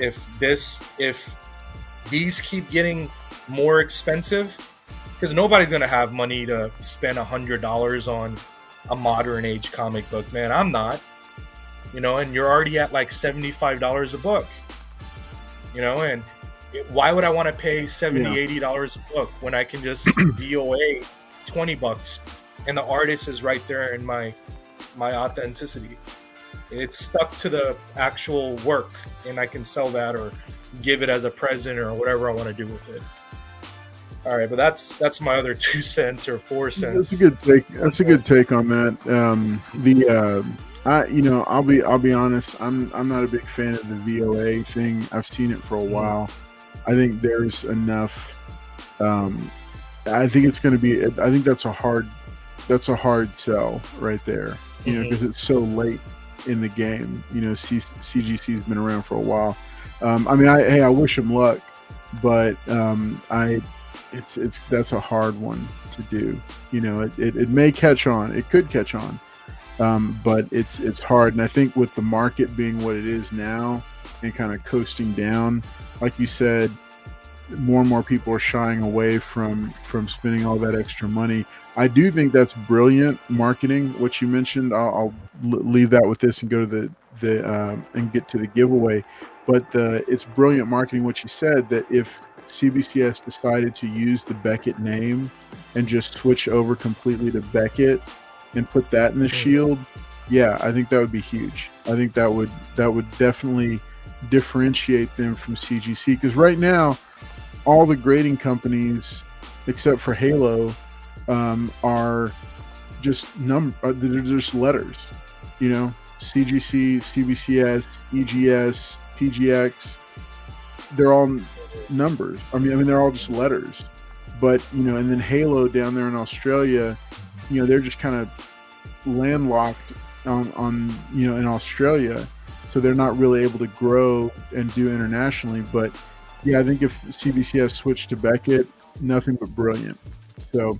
Speaker 2: these keep getting more expensive, because nobody's gonna have money to spend $100 on a modern age comic book, man. I'm not, and you're already at like $75 a book, and why would I want to pay $80 a book when I can just DOA $20 and the artist is right there in my authenticity? It's stuck to the actual work, and I can sell that or give it as a present or whatever I want to do with it. All right, but that's my other 2 cents or 4 cents.
Speaker 1: That's a good take. That's a good take on that. I'll be honest. I'm not a big fan of the VOA thing. I've seen it for a while. I think there's enough. I think it's going to be. I think that's a hard sell right there. Because it's so late in the game. CGC's been around for a while. I wish him luck, but that's a hard one to do. It may catch on. It could catch on, but it's hard. And I think with the market being what it is now and kind of coasting down, like you said, more and more people are shying away from spending all that extra money. I do think that's brilliant marketing, what you mentioned. I'll leave that with this and go to the and get to the giveaway. But it's brilliant marketing, what you said, that if CBCS decided to use the Beckett name and just switch over completely to Beckett and put that in the shield, yeah, I think that would be huge. I think that would definitely differentiate them from CGC, because right now all the grading companies except for Halo are just they're just letters, CGC, CBCS, EGS, PGX, they're all numbers. I mean they're all just letters. But and then Halo down there in Australia, they're just kind of landlocked on in Australia, so they're not really able to grow and do internationally. But yeah, I think if CBCS switched to Beckett, nothing but brilliant. So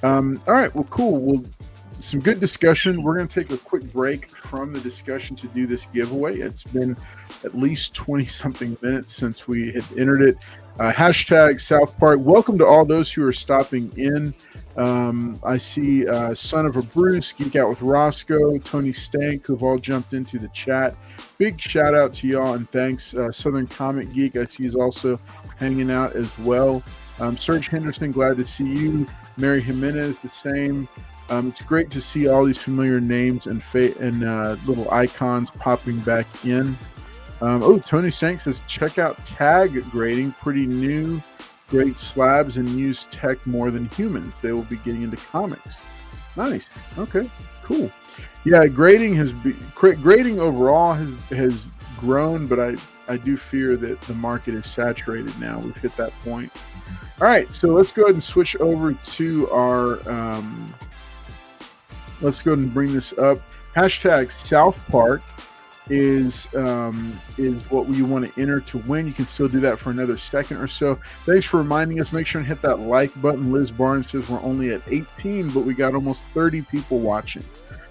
Speaker 1: all right, well, cool. Well, some good discussion. We're going to take a quick break from the discussion to do this giveaway. It's been at least 20-something minutes since we had entered it. Hashtag South Park. Welcome to all those who are stopping in. I see Son of a Bruce, Geek Out with Roscoe, Tony Stank, who've all jumped into the chat. Big shout out to y'all, and thanks. Southern Comic Geek, I see, is also hanging out as well. Serge Henderson, glad to see you. Mary Jimenez, the same. It's great to see all these familiar names and little icons popping back in. Tony Stank says, check out tag grading. Pretty new. Great slabs and use tech more than humans. They will be getting into comics. Nice. Okay, cool. Yeah, grading overall has grown, but I do fear that the market is saturated now. We've hit that point. All right, so let's go ahead and switch over to our let's go ahead and bring this up. Hashtag South Park is what we want to enter to win. You can still do that for another second or so. Thanks for reminding us. Make sure and hit that like button. Liz Barnes says we're only at 18, but we got almost 30 people watching.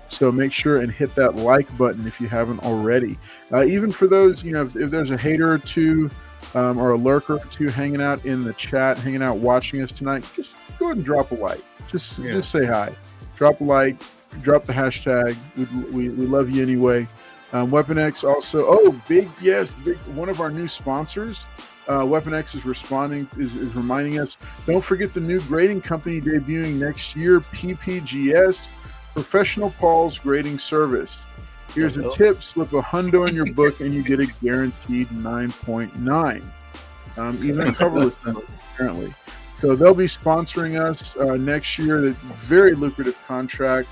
Speaker 1: So make sure and hit that like button if you haven't already. Even for those, if there's a hater or two or a lurker or two hanging out in the chat, hanging out watching us tonight, just go ahead and drop a like. Just say hi. Drop a like. Drop the hashtag. We love you anyway. Weapon X also. Big one of our new sponsors. Weapon X is reminding us. Don't forget the new grading company debuting next year. PPGS, Professional Paul's Grading Service. Here's a tip: slip a hundo in your book, and you get a guaranteed 9.9. Even a coverless note, apparently. So they'll be sponsoring us next year. A very lucrative contract.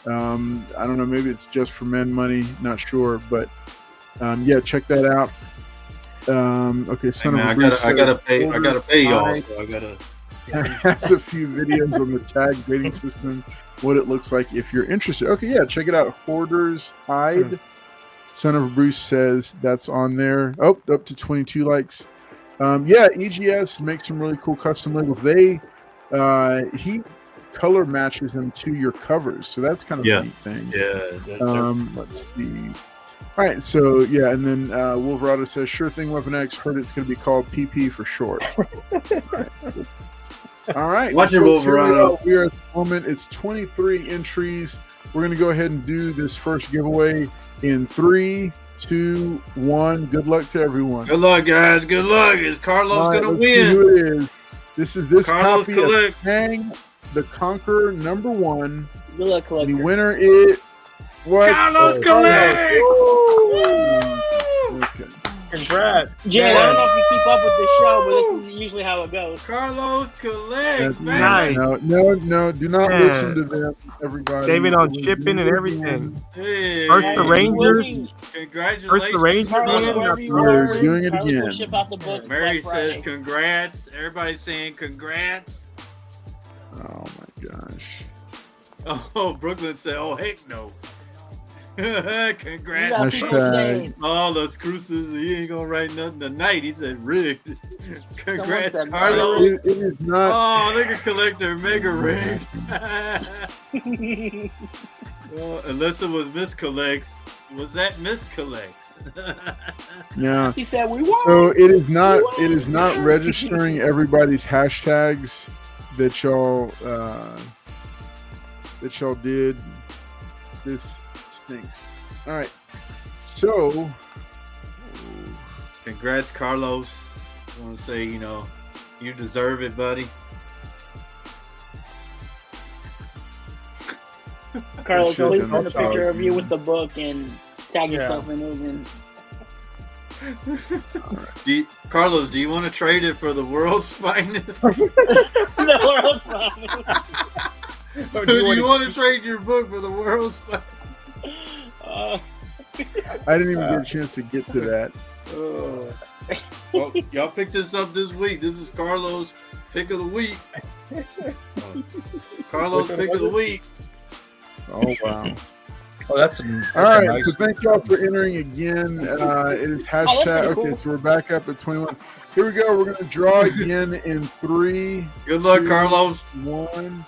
Speaker 1: I don't know, maybe it's just for men money, not sure, but check that out. Okay,
Speaker 3: Hey,
Speaker 1: son
Speaker 3: man,
Speaker 1: of a Bruce
Speaker 3: I gotta
Speaker 1: says,
Speaker 3: pay y'all. So I gotta.
Speaker 1: has a few videos on the tag grading system, what it looks like if you're interested. Okay, yeah, check it out. Hoarder's Hide. Son of a Bruce says that's on there. Oh, up to 22 likes. Yeah, EGS makes some really cool custom labels. He color matches them to your covers, so that's kind of a neat thing.
Speaker 3: Yeah.
Speaker 1: Let's see. All right, so yeah, and then Wolverado says, "Sure thing, Weapon X. Heard it's going to be called PP for short." All right,
Speaker 3: Watch it,
Speaker 1: folks, here
Speaker 3: Wolverado.
Speaker 1: we are at the moment. It's 23 entries. We're going to go ahead and do this first giveaway in 3, 2, 1. Good luck to everyone.
Speaker 3: Good luck, guys. Good luck. Is Carlos
Speaker 1: All right,
Speaker 3: gonna
Speaker 1: let's see
Speaker 3: win?
Speaker 1: who it is. This is this
Speaker 3: Carlos
Speaker 1: copy
Speaker 3: Collect.
Speaker 1: of Kang the Conqueror #1.
Speaker 5: Good luck,
Speaker 1: The
Speaker 5: collector.
Speaker 1: winner is what?
Speaker 3: Carlos Collect.
Speaker 1: Okay.
Speaker 4: Congrats.
Speaker 5: Jay, I don't know if you keep up with the show, but this is usually how it goes.
Speaker 3: Carlos Collect.
Speaker 1: That's
Speaker 4: Nice.
Speaker 1: No, do not
Speaker 4: Yeah.
Speaker 1: listen to them, everybody.
Speaker 4: Saving on shipping and everything.
Speaker 3: Hey,
Speaker 4: First the Rangers.
Speaker 3: Congratulations.
Speaker 4: First the Rangers
Speaker 5: Carlos,
Speaker 4: win.
Speaker 5: wherever you
Speaker 1: We're
Speaker 5: are,
Speaker 1: doing it
Speaker 5: Carlos will
Speaker 1: again.
Speaker 5: ship out the book
Speaker 3: Mary
Speaker 5: Black
Speaker 3: says
Speaker 5: Friday.
Speaker 3: congrats. Everybody's saying congrats.
Speaker 1: Oh my gosh.
Speaker 3: Oh, Brooklyn said, oh, heck no.
Speaker 5: You
Speaker 3: Congrats.
Speaker 5: got
Speaker 1: Hashtag.
Speaker 5: people's names.
Speaker 3: Oh, Los Cruces, he ain't gonna write nothing tonight. He said rigged. Congrats,
Speaker 5: said
Speaker 3: Carlos.
Speaker 1: It is not.
Speaker 3: Oh, look at Collector, mega rigged. Unless it was Miss Collects. Was that Miss Collects?
Speaker 1: Yeah.
Speaker 5: He said we won.
Speaker 1: So it is not. It is not registering everybody's hashtags that y'all did. This stinks. All right. So.
Speaker 3: Congrats, Carlos. I want to say, you deserve it, buddy.
Speaker 5: Carlos,
Speaker 1: Should've
Speaker 5: please
Speaker 1: been
Speaker 5: send a
Speaker 1: solid,
Speaker 5: picture of you
Speaker 1: man.
Speaker 5: with the book and tag
Speaker 4: Yeah.
Speaker 5: yourself in it. And
Speaker 3: Carlos, do you want to trade it for the world's finest?
Speaker 5: the world's finest.
Speaker 3: Or do you want to trade your book for the world's finest?
Speaker 1: I didn't even get a chance to get to that.
Speaker 3: Well, y'all picked this up this week. This is Carlos' pick of the week. Carlos' pick of the week.
Speaker 1: Oh wow.
Speaker 2: Oh, that's
Speaker 1: All
Speaker 2: a
Speaker 1: right,
Speaker 2: nice.
Speaker 1: so thank y'all for entering again. It is hashtag.
Speaker 5: pretty
Speaker 1: Okay,
Speaker 5: cool.
Speaker 1: so we're back up at 21. Here we go. We're going to draw again in 3,
Speaker 3: Good luck,
Speaker 1: 2,
Speaker 3: Carlos.
Speaker 1: 1.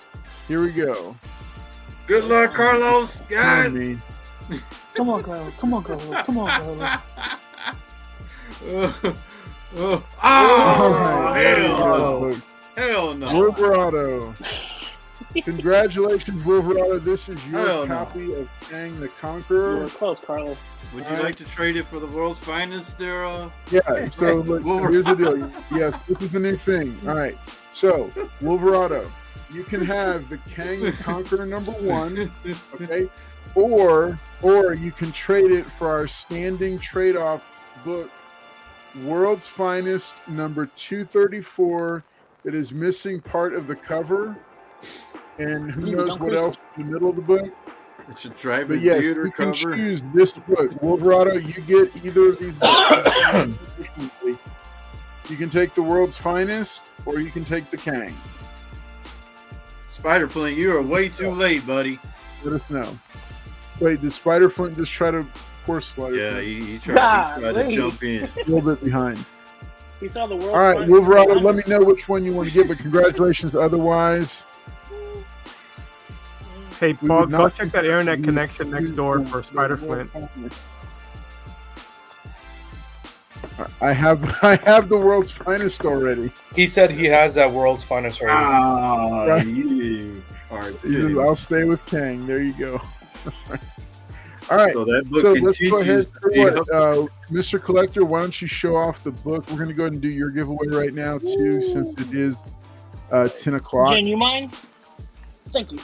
Speaker 1: Here we go.
Speaker 3: Good luck, Carlos.
Speaker 1: Come
Speaker 3: God.
Speaker 1: on, me.
Speaker 5: Come on, Carlos. Come on, Carlos. Come on, Carlos.
Speaker 3: Oh,
Speaker 1: All right, there we
Speaker 3: hell
Speaker 1: go,
Speaker 3: no.
Speaker 1: folks.
Speaker 3: Hell no.
Speaker 1: Wolverado. Congratulations, Wolverado. This is your
Speaker 3: Hell no.
Speaker 1: copy of Kang the
Speaker 5: You
Speaker 1: Conqueror.
Speaker 5: were close, Carlos.
Speaker 3: Would you like to trade it for the world's finest there?
Speaker 1: Yeah, so look, here's the deal. Yes, this is the new thing. All right. So, Wolverado, you can have the Kang the Conqueror #1, okay? Or you can trade it for our standing trade-off book, World's Finest number 234, that is missing part of the cover. And who knows what else in the middle of the book.
Speaker 3: It's a drive
Speaker 1: But yes,
Speaker 3: theater
Speaker 1: you can
Speaker 3: cover.
Speaker 1: choose this book. Wolverado, you get either of these books. You can take the World's Finest, or you can take the Kang.
Speaker 3: Spider Flint, you are way too late, buddy.
Speaker 1: Let us know. Wait, did Spider Flint just try to pour Spider
Speaker 3: Yeah,
Speaker 1: Flint?
Speaker 3: he tried to
Speaker 5: Golly.
Speaker 3: jump in.
Speaker 1: A little bit behind.
Speaker 5: He saw the world.
Speaker 1: All right, Wolverado, let me know which one you want to get, but congratulations otherwise.
Speaker 4: Hey,
Speaker 1: We
Speaker 4: Paul,
Speaker 1: would
Speaker 4: go
Speaker 1: not
Speaker 4: check that internet connection next door for Spider Flint.
Speaker 1: I have the World's Finest already.
Speaker 2: He said he has that world's finest already.
Speaker 3: Ah,
Speaker 1: Right.
Speaker 3: you are
Speaker 1: He says,
Speaker 3: kidding.
Speaker 1: I'll stay with Kang. There you go. All right.
Speaker 3: So that book
Speaker 1: So let's go ahead.
Speaker 3: continues to be
Speaker 1: Mr. Collector, why don't you show off the book? We're going to go ahead and do your giveaway right now, too, since it is 10 o'clock.
Speaker 5: Jen, you mind? Thank you.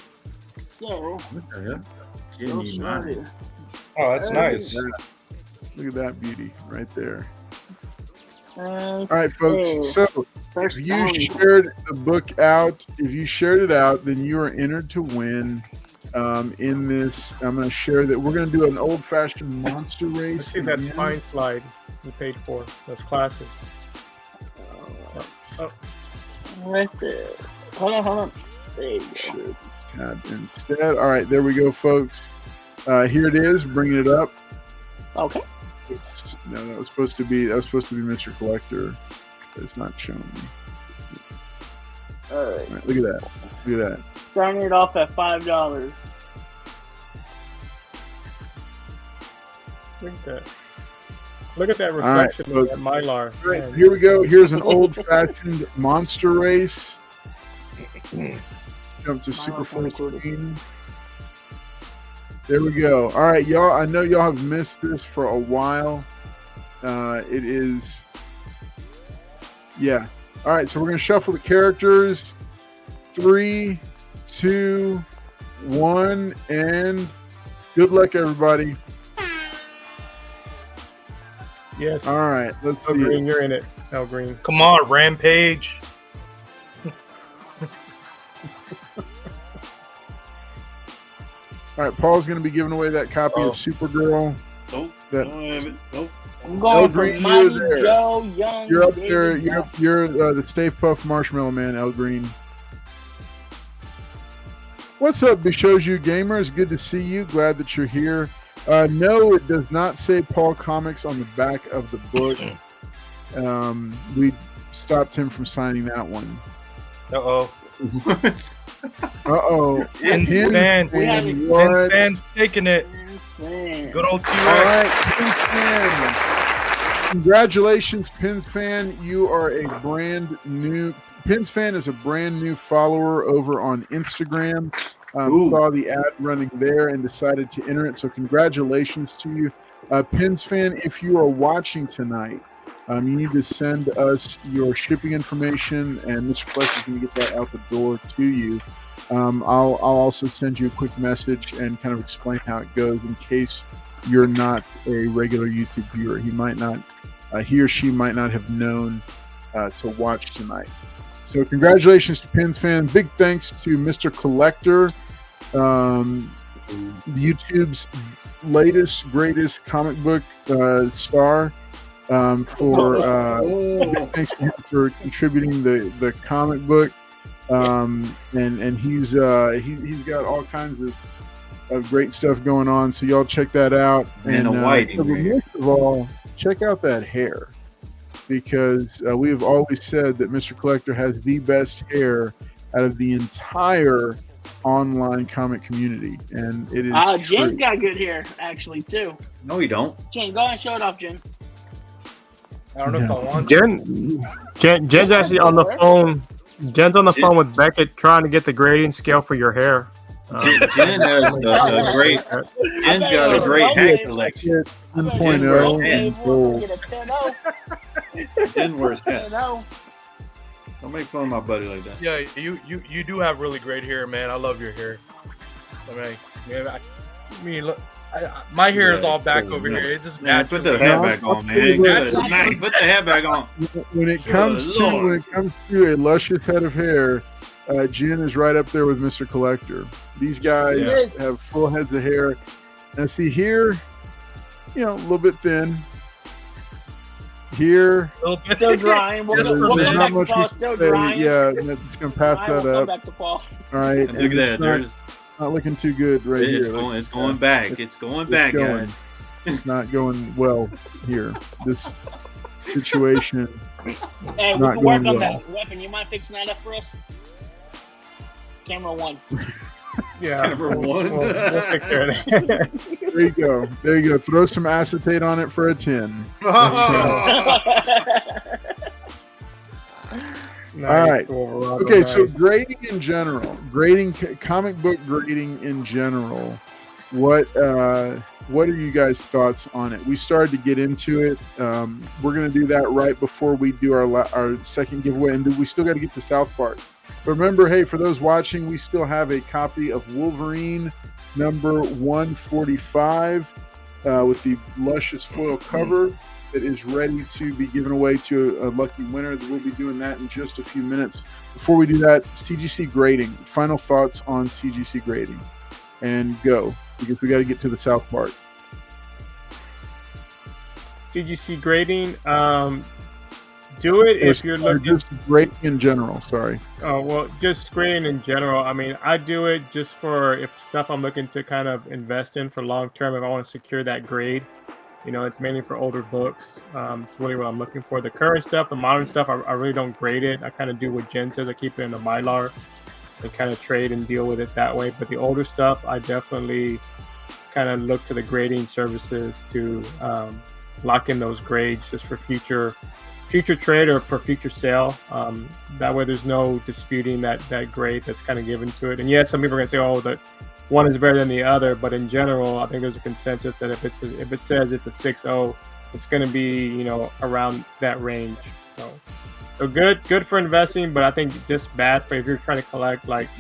Speaker 5: So,
Speaker 3: Give me mine.
Speaker 2: Oh, that's nice.
Speaker 1: Look at that beauty right there.
Speaker 5: all
Speaker 1: All right, folks. So
Speaker 5: first
Speaker 1: if you
Speaker 5: down.
Speaker 1: shared the book out, then you are entered to win in this. I'm going to share that we're going to do an old-fashioned monster race.
Speaker 4: I see that spine slide you paid for. Those classes.
Speaker 5: Right there. Hold on. There you go.
Speaker 1: Instead. All right, there we go, folks. Here it is. Bringing it up.
Speaker 5: Okay.
Speaker 1: No, that was supposed to be Mr. Collector. But it's not showing me.
Speaker 5: All right.
Speaker 1: Look at that. Look at that.
Speaker 5: Starting it off at $5.
Speaker 4: Look at that reflection
Speaker 1: right,
Speaker 4: of that Mylar.
Speaker 1: All right, here we go. Here's an old-fashioned monster race. Jump to super full screen. There we go. All right, y'all. I know y'all have missed this for a while. It is, yeah. All right, so we're gonna shuffle the characters. 3, 2, 1, and good luck, everybody.
Speaker 4: Yes.
Speaker 1: All right, let's see.
Speaker 4: Green, you're in it. El Green.
Speaker 2: Come on, Rampage.
Speaker 1: All right, Paul's going to be giving away that copy of Supergirl.
Speaker 3: Nope.
Speaker 1: That,
Speaker 3: Don't have it. Nope.
Speaker 5: I'm going for
Speaker 1: Green,
Speaker 5: Mighty
Speaker 1: you're there.
Speaker 5: Joe Young.
Speaker 1: You're up
Speaker 5: David
Speaker 1: there.
Speaker 5: Johnson.
Speaker 1: You're the Stay Puft Marshmallow Man, El Green. What's up, Bishoju Gamers? Good to see you. Glad that you're here. No, it does not say Paul Comics on the back of the book. We stopped him from signing that one.
Speaker 2: Uh-oh.
Speaker 1: Uh-oh.
Speaker 2: Pins fan. Pins fan's taking it. Good old T-Rex.
Speaker 1: All right, Pins fan. Congratulations, Pins fan. You are a brand new... Pins fan is a brand new follower over on Instagram. Saw the ad running there and decided to enter it. So congratulations to you. Pins fan, if you are watching tonight, you need to send us your shipping information, and Mr. Flex is going to get that out the door to you. I'll also send you a quick message and kind of explain how it goes in case you're not a regular YouTube viewer. He or she might not have known to watch tonight. So congratulations to Pins fan. Big thanks to Mr. Collector, YouTube's latest, greatest comic book star. Thanks to him for contributing the comic book. And he's got all kinds of great stuff going on. So y'all check that out. And most of all, check out that hair, because we have always said that Mr. Collector has the best hair out of the entire online comic community, and it is.
Speaker 5: Jen's got good hair, actually, too.
Speaker 3: No, you don't.
Speaker 5: Jen, go ahead and show it off, Jen.
Speaker 2: I don't know if I want to.
Speaker 4: Jen's actually on the phone. Jen's on the phone with Beckett trying to get the grading scale for your hair.
Speaker 3: Jen has a great. Jen's got a great hair collection.
Speaker 1: 10.0.
Speaker 3: Jen wears hat. Don't make fun of my buddy like that.
Speaker 2: Yeah, you do have really great hair, man. I love your hair. I mean, look, my hair is all back over here. It's just natural.
Speaker 3: Put the hat back on, man. Nice. Put the hat back on.
Speaker 1: When it comes to a luscious head of hair, Jen is right up there with Mr. Collector. These guys have full heads of hair. And see here, a little bit thin. Here,
Speaker 5: still drying.
Speaker 1: There's not much we can say. Yeah, just gonna pass that up.
Speaker 5: All
Speaker 1: right,
Speaker 3: and look at that.
Speaker 1: Not looking too good here.
Speaker 3: It's going back. It's going back, guys.
Speaker 1: It's not going well here. This situation.
Speaker 5: Hey, we can work on that. Weapon, you mind fixing that up for us? Camera 1.
Speaker 4: Yeah.
Speaker 3: Camera 1.
Speaker 4: We'll take care of that.
Speaker 1: There you go. Throw some acetate on it for a 10. All right. Okay, so grading in general, comic book grading in general. What are you guys' thoughts on it? We started to get into it. We're going to do that right before we do our second giveaway, and we still got to get to South Park. But remember, hey, for those watching, we still have a copy of Wolverine number 145 with the luscious foil cover that is ready to be given away to a lucky winner. We'll be doing that in just a few minutes. Before we do that, CGC grading. Final thoughts on CGC grading. and go, because we got to get to the south part.
Speaker 4: CGC grading, do it if you're looking.
Speaker 1: Just grading in general. Sorry.
Speaker 4: Oh, well, just grading in general. I mean, I do it just for if stuff I'm looking to kind of invest in for long term. If I want to secure that grade, it's mainly for older books. It's really what I'm looking for. The current stuff, the modern stuff, I really don't grade it. I kind of do what Jen says. I keep it in a Mylar and kind of trade and deal with it that way. But the older stuff, I definitely kind of look to the grading services to lock in those grades just for future trade or for future sale. That way there's no disputing that grade that's kind of given to it. And yes, some people are going to say, oh, that one is better than the other, but in general, I think there's a consensus that if it says it's a 6.0, it's going to be, around that range. So good for investing, but I think just bad for if you're trying to collect, like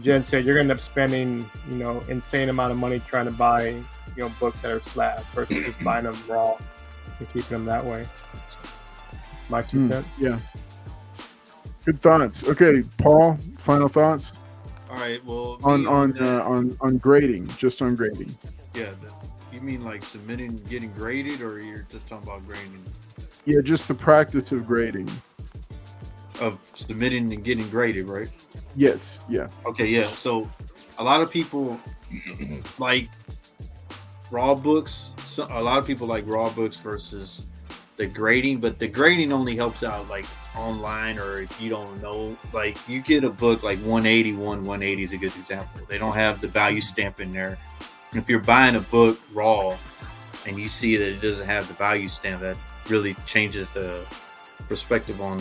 Speaker 4: Jen said, you're going to end up spending, insane amount of money trying to buy, books that are slabs versus just buying them raw and keeping them that way. My 2 cents.
Speaker 1: Yeah. Good thoughts. Okay, Paul, final thoughts?
Speaker 3: All right. Well,
Speaker 1: on grading, just on grading.
Speaker 3: Yeah. You mean like submitting and getting graded, or you're just talking about grading?
Speaker 1: Yeah, just the practice of grading.
Speaker 3: Of submitting and getting graded, right?
Speaker 1: Yes. Yeah.
Speaker 3: Okay. Yeah. So a lot of people like raw books. So a lot of people like raw books versus the grading, but the grading only helps out like online, or if you don't know, like you get a book like 180 is a good example. They don't have the value stamp in there. And if you're buying a book raw and you see that it doesn't have the value stamp, that really changes the perspective on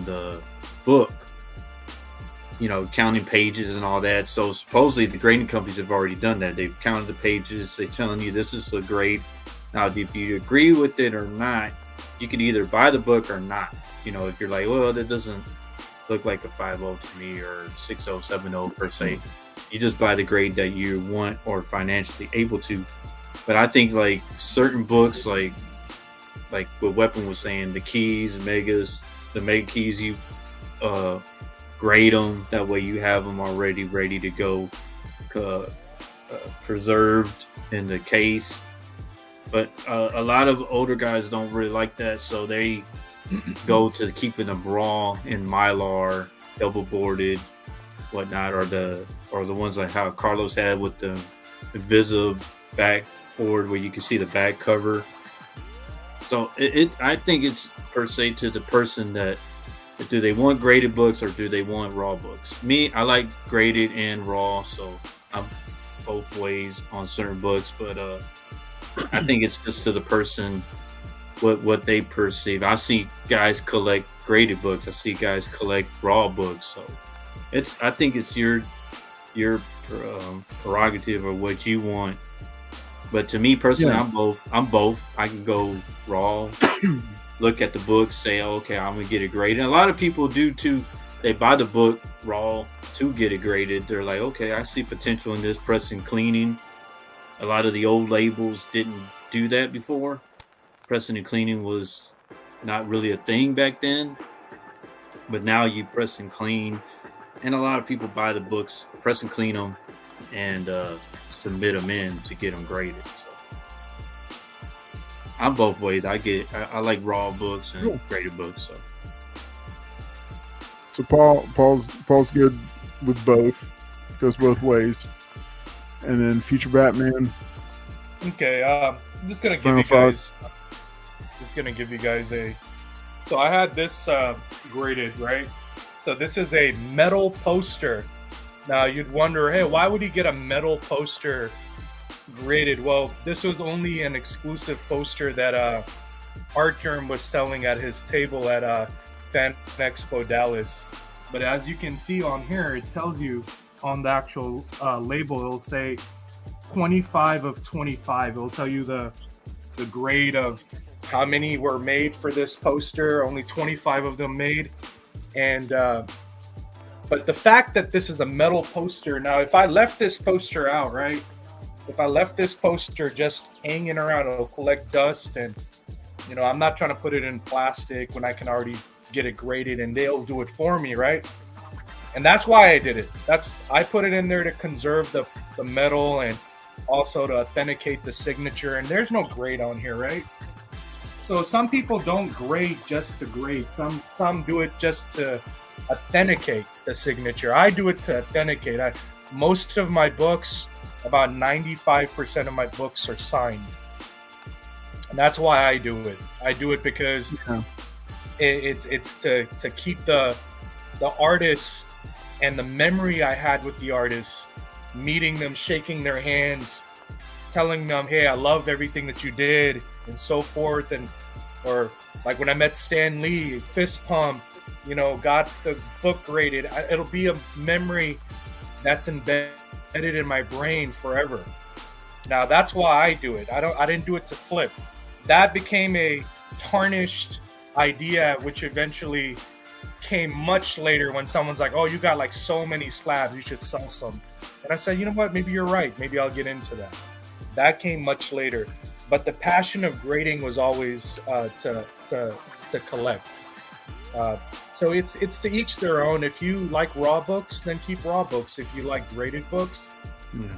Speaker 3: the book, counting pages and all that. So supposedly the grading companies have already done that. They've counted the pages. They're telling you this is a grade. Now, if you agree with it or not, you can either buy the book or not. If you're like, well, that doesn't look like a 5.0 to me, or 6.0, 7.0 per se. You just buy the grade that you want or financially able to. But I think like certain books, like what Weapon was saying, the keys, megas, the mega keys, you grade them. That way you have them already ready to go, preserved in the case. But a lot of older guys don't really like that, so they go to keeping them raw in Mylar, double boarded, whatnot, or the ones like how Carlos had with the Visa back board where you can see the back cover. So I think it's per se to the person that do they want graded books or do they want raw books. Me, I like graded and raw, so I'm both ways on certain books, but I think it's just to the person what they perceive. I see guys collect graded books. I see guys collect raw books. So I think it's your prerogative or what you want. But to me personally, yeah. I'm both. I can go raw, look at the book, say, okay, I'm gonna get it graded. And a lot of people do too. They buy the book raw to get it graded. They're like, okay, I see potential in this pressing cleaning. A lot of the old labels didn't do that before. Pressing and cleaning was not really a thing back then. But now you press and clean. And a lot of people buy the books, press and clean them, and submit them in to get them graded. So I'm both ways. I like raw books and graded books.
Speaker 1: So Paul's good with both. Goes both ways. And then Future Batman.
Speaker 2: Okay, I'm just gonna give you guys a. So I had this graded, right? So this is a metal poster. Now you'd wonder, hey, why would he get a metal poster graded? Well, this was only an exclusive poster that Art Germ was selling at his table at Fan Expo Dallas. But as you can see on here, it tells you on the actual label, it'll say 25 of 25. It'll tell you the grade of how many were made for this poster. Only 25 of them made. And but the fact that this is a metal poster, now if I left this poster out, right? If I left this poster just hanging around, it'll collect dust, and I'm not trying to put it in plastic when I can already get it graded and they'll do it for me, right? And that's why I did it. I put it in there to conserve the metal and also to authenticate the signature. And there's no grade on here, right? So some people don't grade just to grade. Some do it just to authenticate the signature. I do it to authenticate. Most of my books, about 95% of my books are signed. And that's why I do it. I do it because it's to keep the artist and the memory I had with the artist, meeting them, shaking their hand, telling them, hey, I love everything that you did, and so forth. Or like when I met Stan Lee, fist pump, got the book graded. It'll be a memory that's embedded in my brain forever. Now that's why I do it. I didn't do it to flip. That became a tarnished idea, which eventually came much later when someone's like, oh, you got like so many slabs, you should sell some. And I said, you know what, maybe you're right. Maybe I'll get into that. That came much later. But the passion of grading was always to collect. So it's to each their own. If you like raw books, then keep raw books. If you like graded books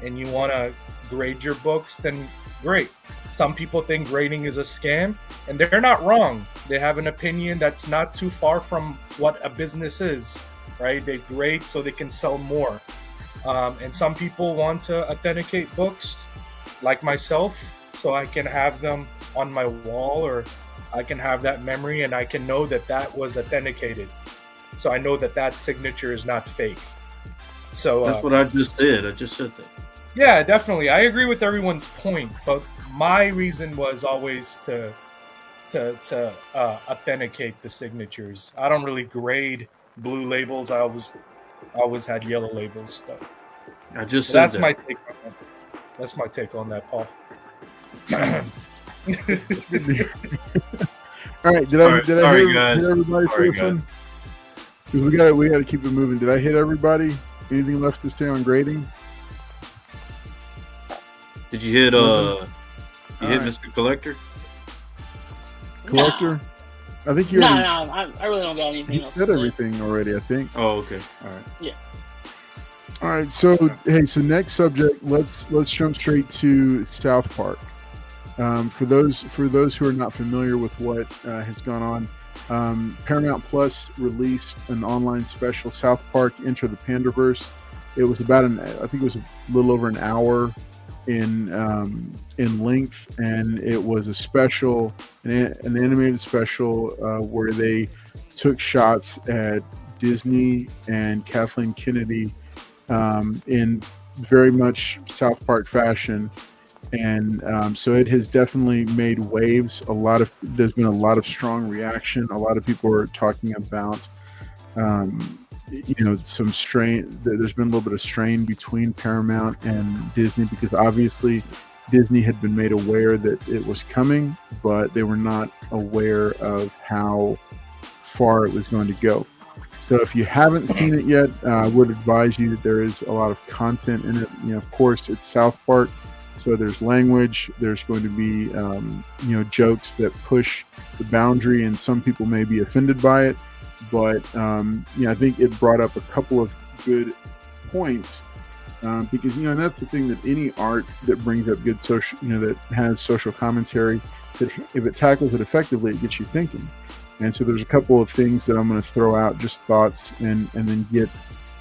Speaker 2: and you want to grade your books, then great. Some people think grading is a scam, and they're not wrong. They have an opinion that's not too far from what a business is, right? They grade so they can sell more. And some people want to authenticate books, like myself, so I can have them on my wall, or I can have that memory and I can know that that was authenticated. So I know that that signature is not fake. So
Speaker 3: that's what I just did. I just said that.
Speaker 2: Yeah, definitely. I agree with everyone's point, but my reason was always to authenticate the signatures. I don't really grade blue labels. I always had yellow labels, but
Speaker 3: I just said
Speaker 2: that's
Speaker 3: that.
Speaker 2: my take on that. That's my take on that, Paul.
Speaker 1: All right, did I hit everybody for this one? Because we got to keep it moving. Did I hit everybody? Anything left to say on grading?
Speaker 3: Did you hit hit Mr. Collector?
Speaker 1: Collector?
Speaker 5: No.
Speaker 1: I think you already,
Speaker 5: I really don't got anything
Speaker 1: you
Speaker 5: else.
Speaker 1: said everything already, I think.
Speaker 3: Oh, okay. All right.
Speaker 5: Yeah.
Speaker 1: All right, so next subject, let's jump straight to South Park. For those who are not familiar with what has gone on, Paramount Plus released an online special, South Park Enter the Pandaverse. It was about I think it was a little over an hour in length, and it was a special, an animated special where they took shots at Disney and Kathleen Kennedy in very much South Park fashion. And so it has definitely made waves. There's been a lot of strong reaction. A lot of people are talking about, some strain. There's been a little bit of strain between Paramount and Disney, because obviously Disney had been made aware that it was coming, but they were not aware of how far it was going to go. So if you haven't seen it yet, I would advise you that there is a lot of content in it. Of course, it's South Park. So there's language, there's going to be, jokes that push the boundary, and some people may be offended by it. But, I think it brought up a couple of good points because, and that's the thing, that any art that brings up good social, that has social commentary, that if it tackles it effectively, it gets you thinking. And so there's a couple of things that I'm going to throw out, just thoughts, and then get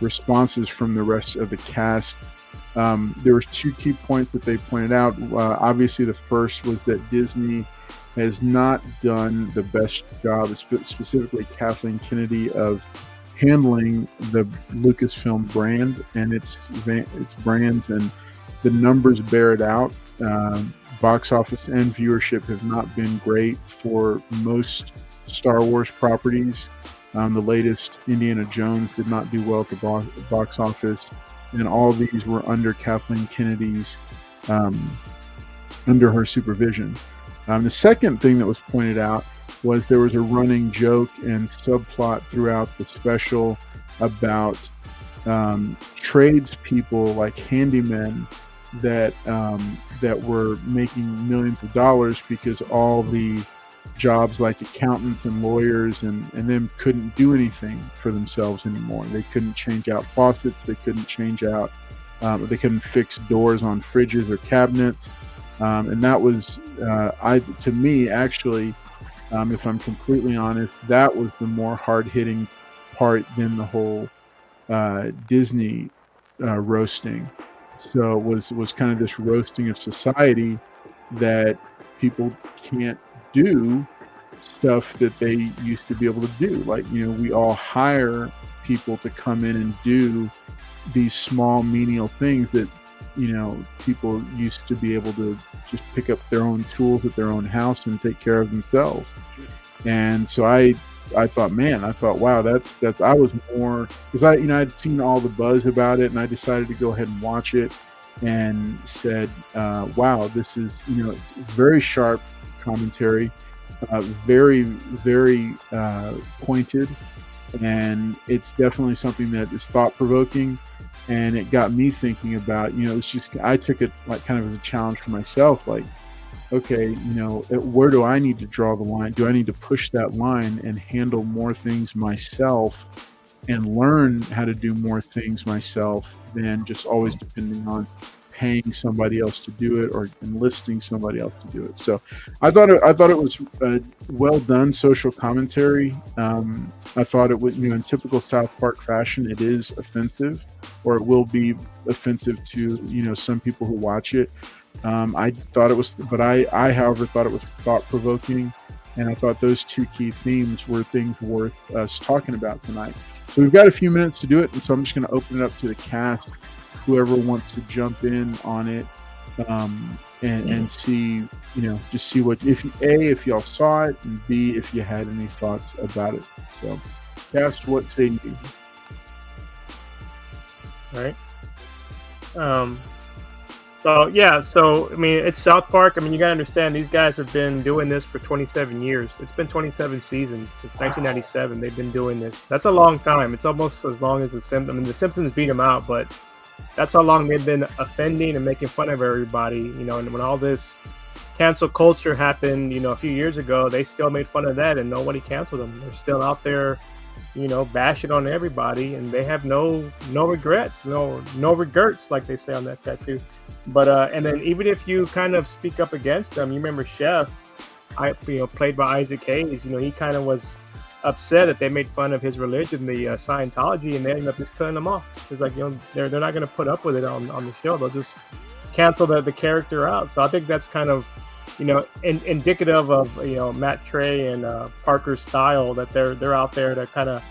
Speaker 1: responses from the rest of the cast. There were two key points that they pointed out. Obviously, the first was that Disney has not done the best job, specifically Kathleen Kennedy, of handling the Lucasfilm brand and its brands, and the numbers bear it out. Box office and viewership have not been great for most Star Wars properties. The latest Indiana Jones did not do well at the box office. And all these were under Kathleen Kennedy's, under her supervision. The second thing that was pointed out was there was a running joke and subplot throughout the special about tradespeople like handymen that were making millions of dollars because all the jobs like accountants and lawyers and them couldn't do anything for themselves anymore. They couldn't change out faucets. They couldn't change out They couldn't fix doors on fridges or cabinets, and that was, to me, actually, if I'm completely honest, that was the more hard-hitting part than the whole Disney roasting. So it was kind of this roasting of society that people can't do stuff that they used to be able to do. Like, we all hire people to come in and do these small menial things that, people used to be able to just pick up their own tools at their own house and take care of themselves. And so I thought, wow, that's I was more, because I'd seen all the buzz about it, and I decided to go ahead and watch it, and said, wow, this is, it's very sharp commentary, very, very pointed, and it's definitely something that is thought-provoking. And it got me thinking about, it's just, I took it like kind of as a challenge for myself, like, okay, where do I need to draw the line? Do I need to push that line and handle more things myself and learn how to do more things myself than just always depending on paying somebody else to do it or enlisting somebody else to do it? So I thought it was a well done social commentary. I thought it was, in typical South Park fashion, it is offensive, or it will be offensive to, some people who watch it. I thought it was, but I however thought it was thought provoking, and I thought those two key themes were things worth us talking about tonight. So we've got a few minutes to do it, and so I'm just going to open it up to the cast, whoever wants to jump in on it, and see, just see what, if y'all saw it, and B, if you had any thoughts about it. So, cast, what say you?
Speaker 4: All right. So I mean, it's South Park. I mean, you gotta understand, these guys have been doing this for 27 years. It's been 27 seasons since 1997. They've been doing this. That's a long time. It's almost as long as the Simpsons. I mean, the Simpsons beat them out, but that's how long they've been offending and making fun of everybody. And when all this cancel culture happened, a few years ago, they still made fun of that, and nobody canceled them. They're still out there, bashing on everybody, and they have no regrets, no regrets, like they say on that tattoo. But and then even if you kind of speak up against them, you remember Chef, played by Isaac Hayes. He kind of was upset that they made fun of his religion, the Scientology, and they ended up just killing them off. It's like, they're not going to put up with it on the show. They'll just cancel the character out. So I think that's kind of, indicative of, Matt Trey and Parker's style, that they're out there to kind of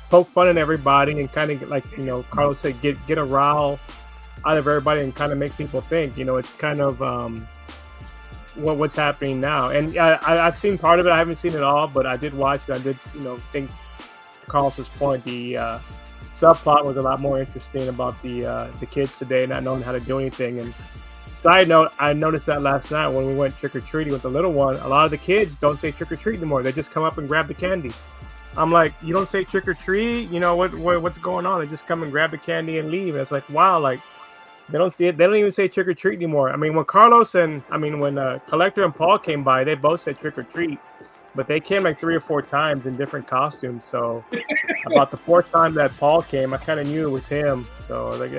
Speaker 4: poke fun at everybody and kind of, like, Carlos said, get a rile out of everybody and kind of make people think. It's kind of what's happening now. And I've seen part of it. I haven't seen it all, but I did watch it. I did, think to Carlos's point, the subplot was a lot more interesting about the kids today not knowing how to do anything. And side note, I noticed that last night when we went trick-or-treating with the little one, a lot of the kids don't say trick-or-treat anymore. They just come up and grab the candy. I'm like, you don't say trick-or-treat? What's going on? They just come and grab the candy and leave. And it's like, wow, like, they don't see it. They don't even say trick or treat anymore. I mean, when Collector and Paul came by, they both said trick or treat, but they came like 3 or 4 times in different costumes. So about the 4th time that Paul came, I kind of knew it was him. So like,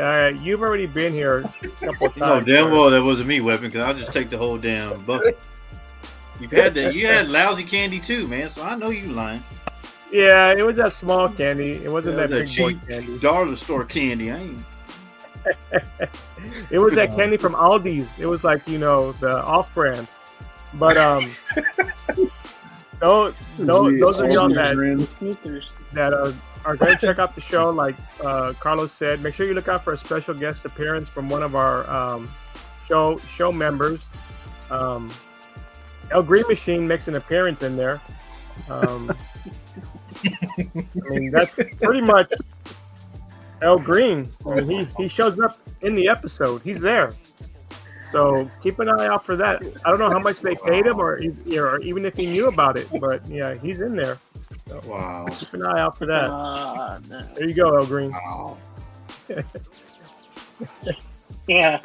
Speaker 4: you've already been here a couple of times.
Speaker 3: Damn well that wasn't me, Weapon, because I'll just take the whole damn bucket. You had lousy candy too, man. So I know you lying.
Speaker 4: Yeah, it was that small candy. It wasn't that big
Speaker 3: cheap
Speaker 4: boy candy.
Speaker 3: dollar store candy. I ain't.
Speaker 4: It was that candy from Aldi's. It was like, the off-brand. But those are y'all that are going to check out the show, like Carlos said. Make sure you look out for a special guest appearance from one of our show members. El Green Machine makes an appearance in there. I mean, that's pretty much El Green. I mean, he shows up in the episode. He's there. So keep an eye out for that. I don't know how much they paid him or even if he knew about it, but yeah, he's in there. So
Speaker 3: wow.
Speaker 4: Keep an eye out for that. There you go, El Green.
Speaker 3: Wow.
Speaker 5: Yeah.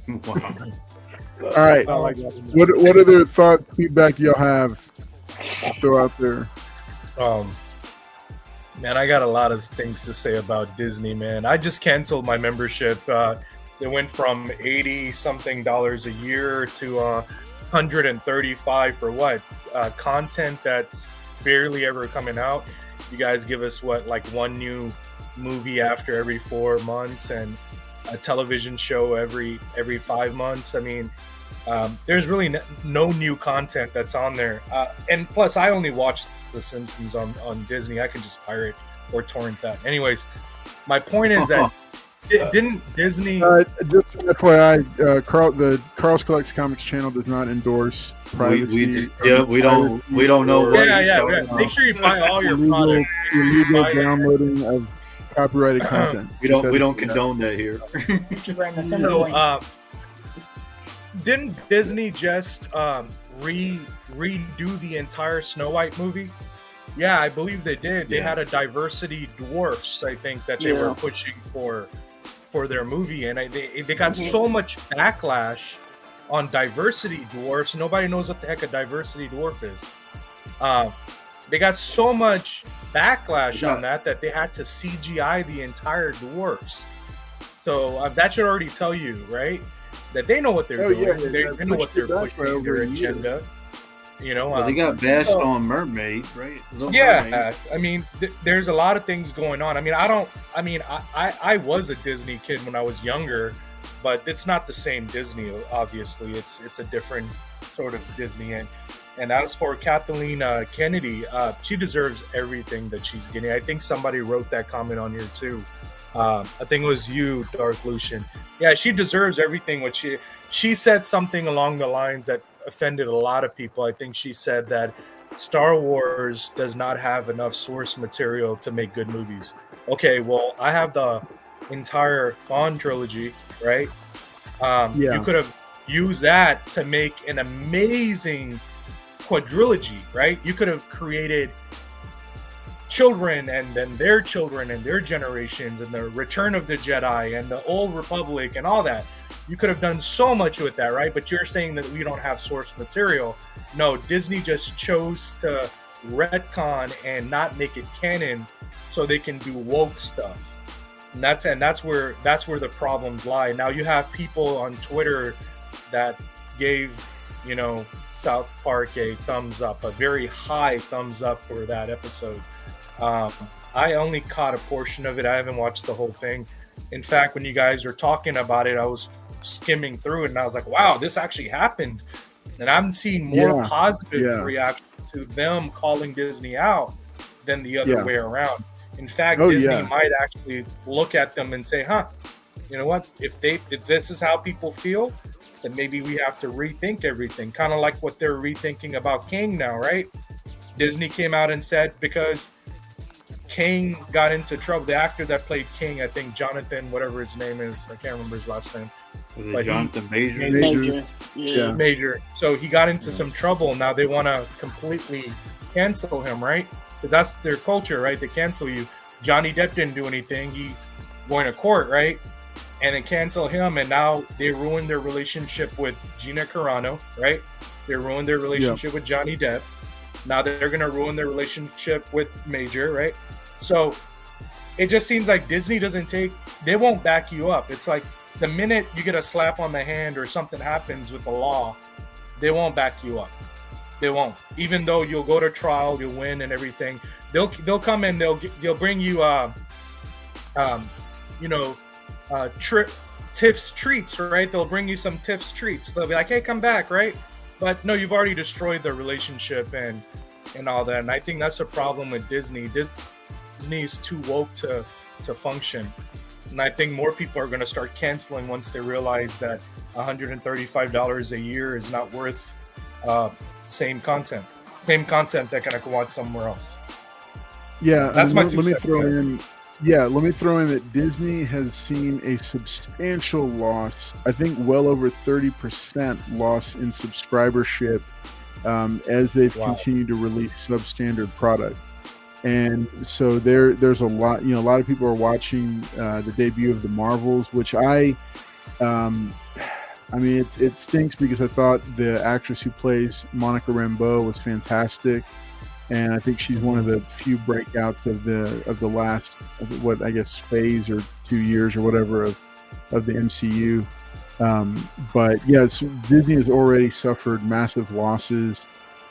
Speaker 3: Wow.
Speaker 1: All right. What other thought, feedback y'all have to throw out there?
Speaker 2: Man, I got a lot of things to say about Disney, man. I just canceled my membership. It went from $80-something a year to $135 for what? Content that's barely ever coming out. You guys give us what, like one new movie after every 4 months and a television show every 5 months. I mean, there's really no new content that's on there. And plus, I only watch The Simpsons on Disney. I can just pirate or torrent that. Anyways, my point is that didn't Disney...
Speaker 1: just FYI, the Carl's Collects Comics channel does not endorse privacy.
Speaker 3: We don't know.
Speaker 2: Yeah. Make sure you buy all your products.
Speaker 1: Illegal downloading of copyrighted content.
Speaker 3: We don't condone that here.
Speaker 2: Didn't Disney just redo the entire Snow White movie? Yeah, I believe they did. They had a diversity dwarfs, I think, that they were pushing for their movie, and they got so much backlash on diversity dwarfs. Nobody knows what the heck a diversity dwarf is. They got so much backlash on that they had to CGI the entire dwarfs. So that should already tell you, right, that they know what they're doing.
Speaker 1: Yeah,
Speaker 2: they know what they're pushing, their agenda. You know,
Speaker 3: they got bashed on Mermaid, right?
Speaker 2: Mermaid. I mean, there's a lot of things going on. I mean, I was a Disney kid when I was younger, but it's not the same Disney. Obviously, it's a different sort of Disney. And as for Kathleen Kennedy, she deserves everything that she's getting. I think somebody wrote that comment on here too. I think it was you, Dark Lucian. Yeah, she deserves everything. What she said something along the lines that offended a lot of people. I think she said that Star Wars does not have enough source material to make good movies. Okay, well, I have the entire Bond trilogy, right? You could have used that to make an amazing quadrilogy, right? You could have created children and then their children and their generations and the Return of the Jedi and the Old Republic and all that. You could have done so much with that, right? But you're saying that we don't have source material. No, Disney just chose to retcon and not make it canon so they can do woke stuff. And that's where the problems lie. Now you have people on Twitter that gave, South Park a thumbs up, a very high thumbs up for that episode. I only caught a portion of it. I haven't watched the whole thing. In fact, when you guys were talking about it, I was skimming through it and I was like, wow, this actually happened. And I'm seeing more positive reaction to them calling Disney out than the other way around. In fact, Disney might actually look at them and say, you know what? If this is how people feel, then maybe we have to rethink everything. Kind of like what they're rethinking about King now, right? Disney came out and said because King got into trouble. The actor that played King, I think Jonathan, whatever his name is, I can't remember his last name.
Speaker 3: Was it Jonathan Major?
Speaker 2: Major. So he got into some trouble. Now they want to completely cancel him, right? Because that's their culture, right? They cancel you. Johnny Depp didn't do anything. He's going to court, right? And they cancel him, and now they ruined their relationship with Gina Carano, right? They ruined their relationship with Johnny Depp. Now they're going to ruin their relationship with Major, right? So it just seems like Disney they won't back you up. It's like the minute you get a slap on the hand or something happens with the law, they won't back you up. They won't. Even though you'll go to trial, you'll win and everything. They'll come in, they'll bring you Tiff's treats, right? They'll bring you some Tiff's treats. They'll be like, hey, come back, right? But no, you've already destroyed the relationship and all that. And I think that's a problem with Disney. Disney is too woke to function. And I think more people are going to start canceling once they realize that $135 a year is not worth same content that can go out somewhere else.
Speaker 1: Yeah,
Speaker 2: that's my
Speaker 1: let me throw in that Disney has seen a substantial loss. I think well over 30% loss in subscribership as they've continued to release substandard product. And so there's a lot. A lot of people are watching the debut of the Marvels, which it stinks because I thought the actress who plays Monica Rambeau was fantastic. and I think she's one of the few breakouts of the last, what I guess, phase or 2 years or whatever of the MCU. But yes, Disney has already suffered massive losses,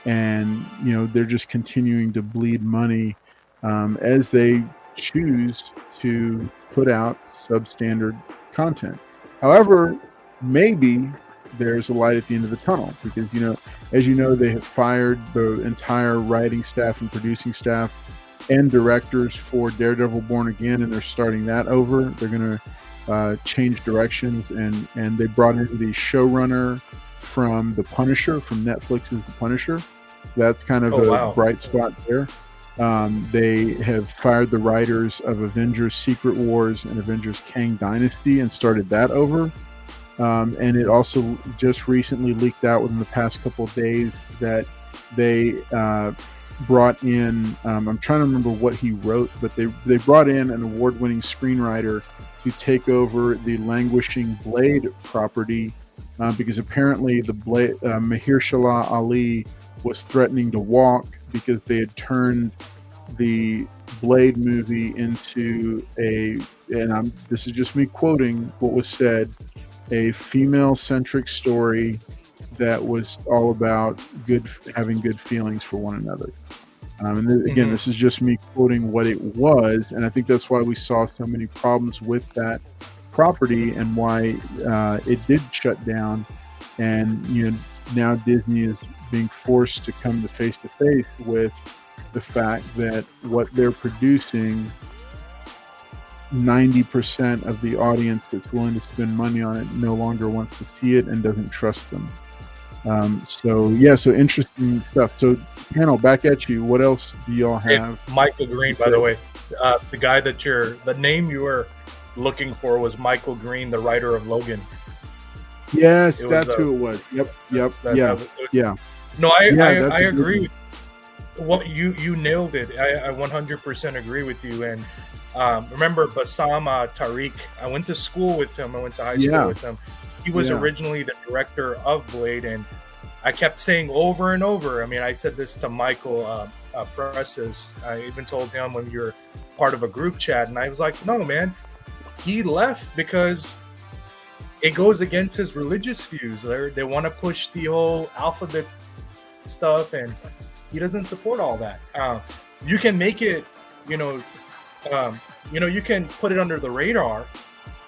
Speaker 1: and they're just continuing to bleed money as they choose to put out substandard content. However, maybe there's a light at the end of the tunnel, because as you know, they have fired the entire writing staff and producing staff and directors for Daredevil Born Again, and they're starting that over. They're going to change directions, and they brought in the showrunner from The Punisher, from Netflix's The Punisher. So that's kind of a bright spot there. They have fired the writers of Avengers Secret Wars and Avengers Kang Dynasty and started that over. And it also just recently leaked out within the past couple of days that they brought in, I'm trying to remember what he wrote, but they brought in an award-winning screenwriter to take over the languishing Blade property, because apparently the Blade, Mahershala Ali was threatening to walk because they had turned the Blade movie into this is just me quoting what was said, a female-centric story that was all about having good feelings for one another. And again, this is just me quoting what it was, and I think that's why we saw so many problems with that property and why it did shut down. And now Disney is being forced to come to face with the fact that what they're producing, 90% of the audience that's willing to spend money on it no longer wants to see it and doesn't trust them. So interesting stuff. So panel, back at you. What else do y'all have?
Speaker 2: Hey, Michael Green, by the way, the guy the name you were looking for was Michael Green, the writer of Logan.
Speaker 1: Yes, that's who it was. Yep. No,
Speaker 2: I agree. Well, you nailed it. I 100% agree with you. And remember Bassam Tariq? I went to school with him. I went to high school with him. He was originally the director of Blade, and I kept saying over and over. I mean, I said this to Michael Presses. I even told him when you're part of a group chat, and I was like, no, man, he left because it goes against his religious views. They want to push the whole alphabet stuff, and he doesn't support all that. You can make it, you can put it under the radar,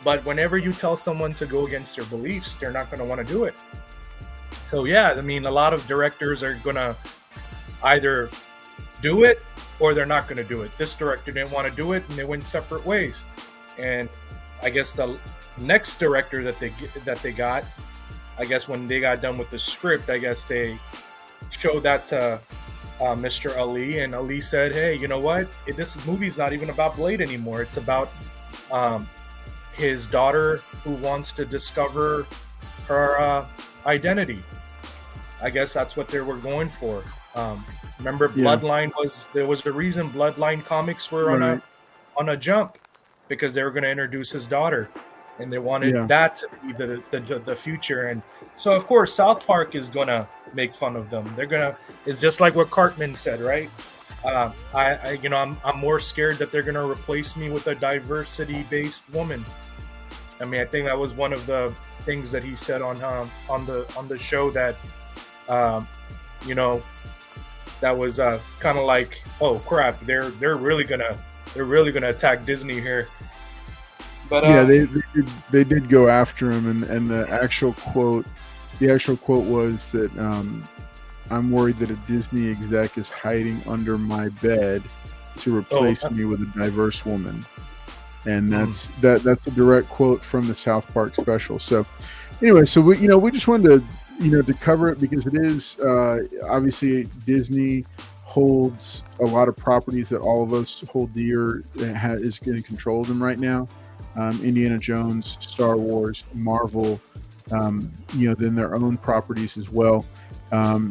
Speaker 2: but whenever you tell someone to go against their beliefs, they're not going to want to do it. So yeah, I mean, a lot of directors are going to either do it or they're not going to do it. This director didn't want to do it, and they went separate ways. And I guess the next director that they got, I guess when they got done with the script, I guess they showed that to Mr. Ali, and Ali said, hey, you know what? This movie's not even about Blade anymore. It's about his daughter who wants to discover her identity. I guess that's what they were going for. Remember, Bloodline there was a reason Bloodline comics were on a jump, because they were going to introduce his daughter, and they wanted that to be the future. And so, of course, South Park is going to make fun of them. It's just like what Cartman said, right? I'm more scared that they're going to replace me with a diversity-based woman. I mean, I think that was one of the things that he said on the show that, that was kind of like, oh crap, they're really gonna attack Disney here. But
Speaker 1: they did go after him, and the actual quote was that I'm worried that a Disney exec is hiding under my bed to replace me with a diverse woman. And that's a direct quote from the South Park special. So anyway, so we just wanted to cover it, because it is obviously Disney holds a lot of properties that all of us hold dear, is getting control of them right now. Indiana Jones, Star Wars, Marvel, then their own properties as well.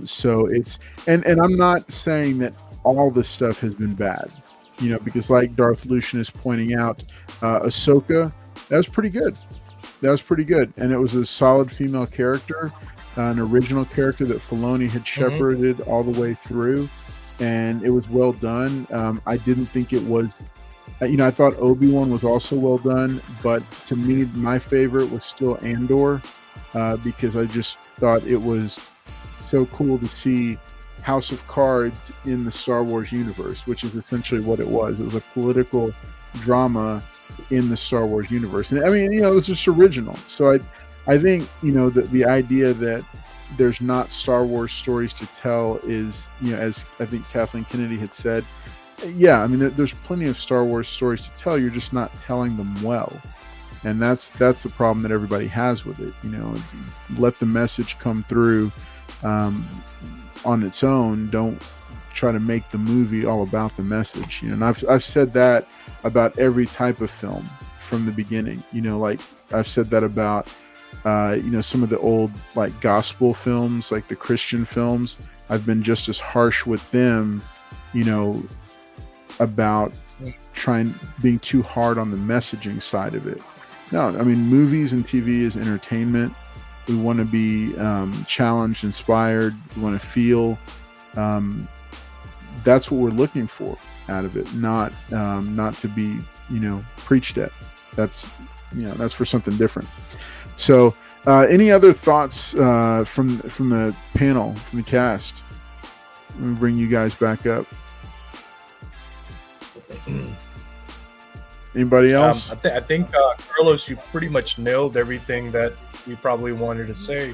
Speaker 1: So it's and I'm not saying that all this stuff has been bad. Because like Darth Lucian is pointing out, Ahsoka, that was pretty good. And it was a solid female character, an original character that Filoni had shepherded all the way through. and it was well done. I didn't think it was, I thought Obi-Wan was also well done, but to me, my favorite was still Andor, because I just thought it was so cool to see House of Cards in the Star Wars universe, which is essentially what it was. It was a political drama in the Star Wars universe. And I mean, it was just original. So I think, the idea that there's not Star Wars stories to tell is, as I think Kathleen Kennedy had said, yeah, I mean, there's plenty of Star Wars stories to tell. You're just not telling them well. And that's the problem that everybody has with it. Let the message come through on its own. Don't try to make the movie all about the message. And I've said that about every type of film from the beginning. Like I've said that about some of the old like gospel films, like the Christian films. I've been just as harsh with them, about being too hard on the messaging side of it. No, I mean, movies and TV is entertainment. We want to be challenged, inspired. We want to feel. That's what we're looking for out of it, not to be, preached at. That's for something different. So, any other thoughts from the panel, from the cast? Let me bring you guys back up. Anybody else?
Speaker 2: I think Carlos, you pretty much nailed everything that we probably wanted to say.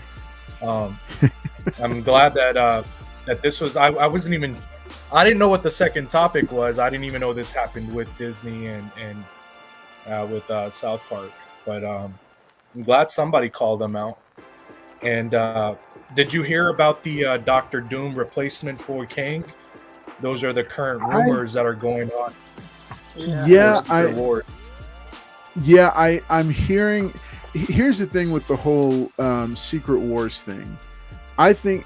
Speaker 2: I'm glad that this was. I wasn't even. I didn't know what the second topic was. I didn't even know this happened with Disney and with South Park. But I'm glad somebody called them out. And did you hear about the Doctor Doom replacement for Kang? Those are the current rumors that are going on.
Speaker 1: I'm hearing. Here's the thing with the whole Secret Wars thing. I think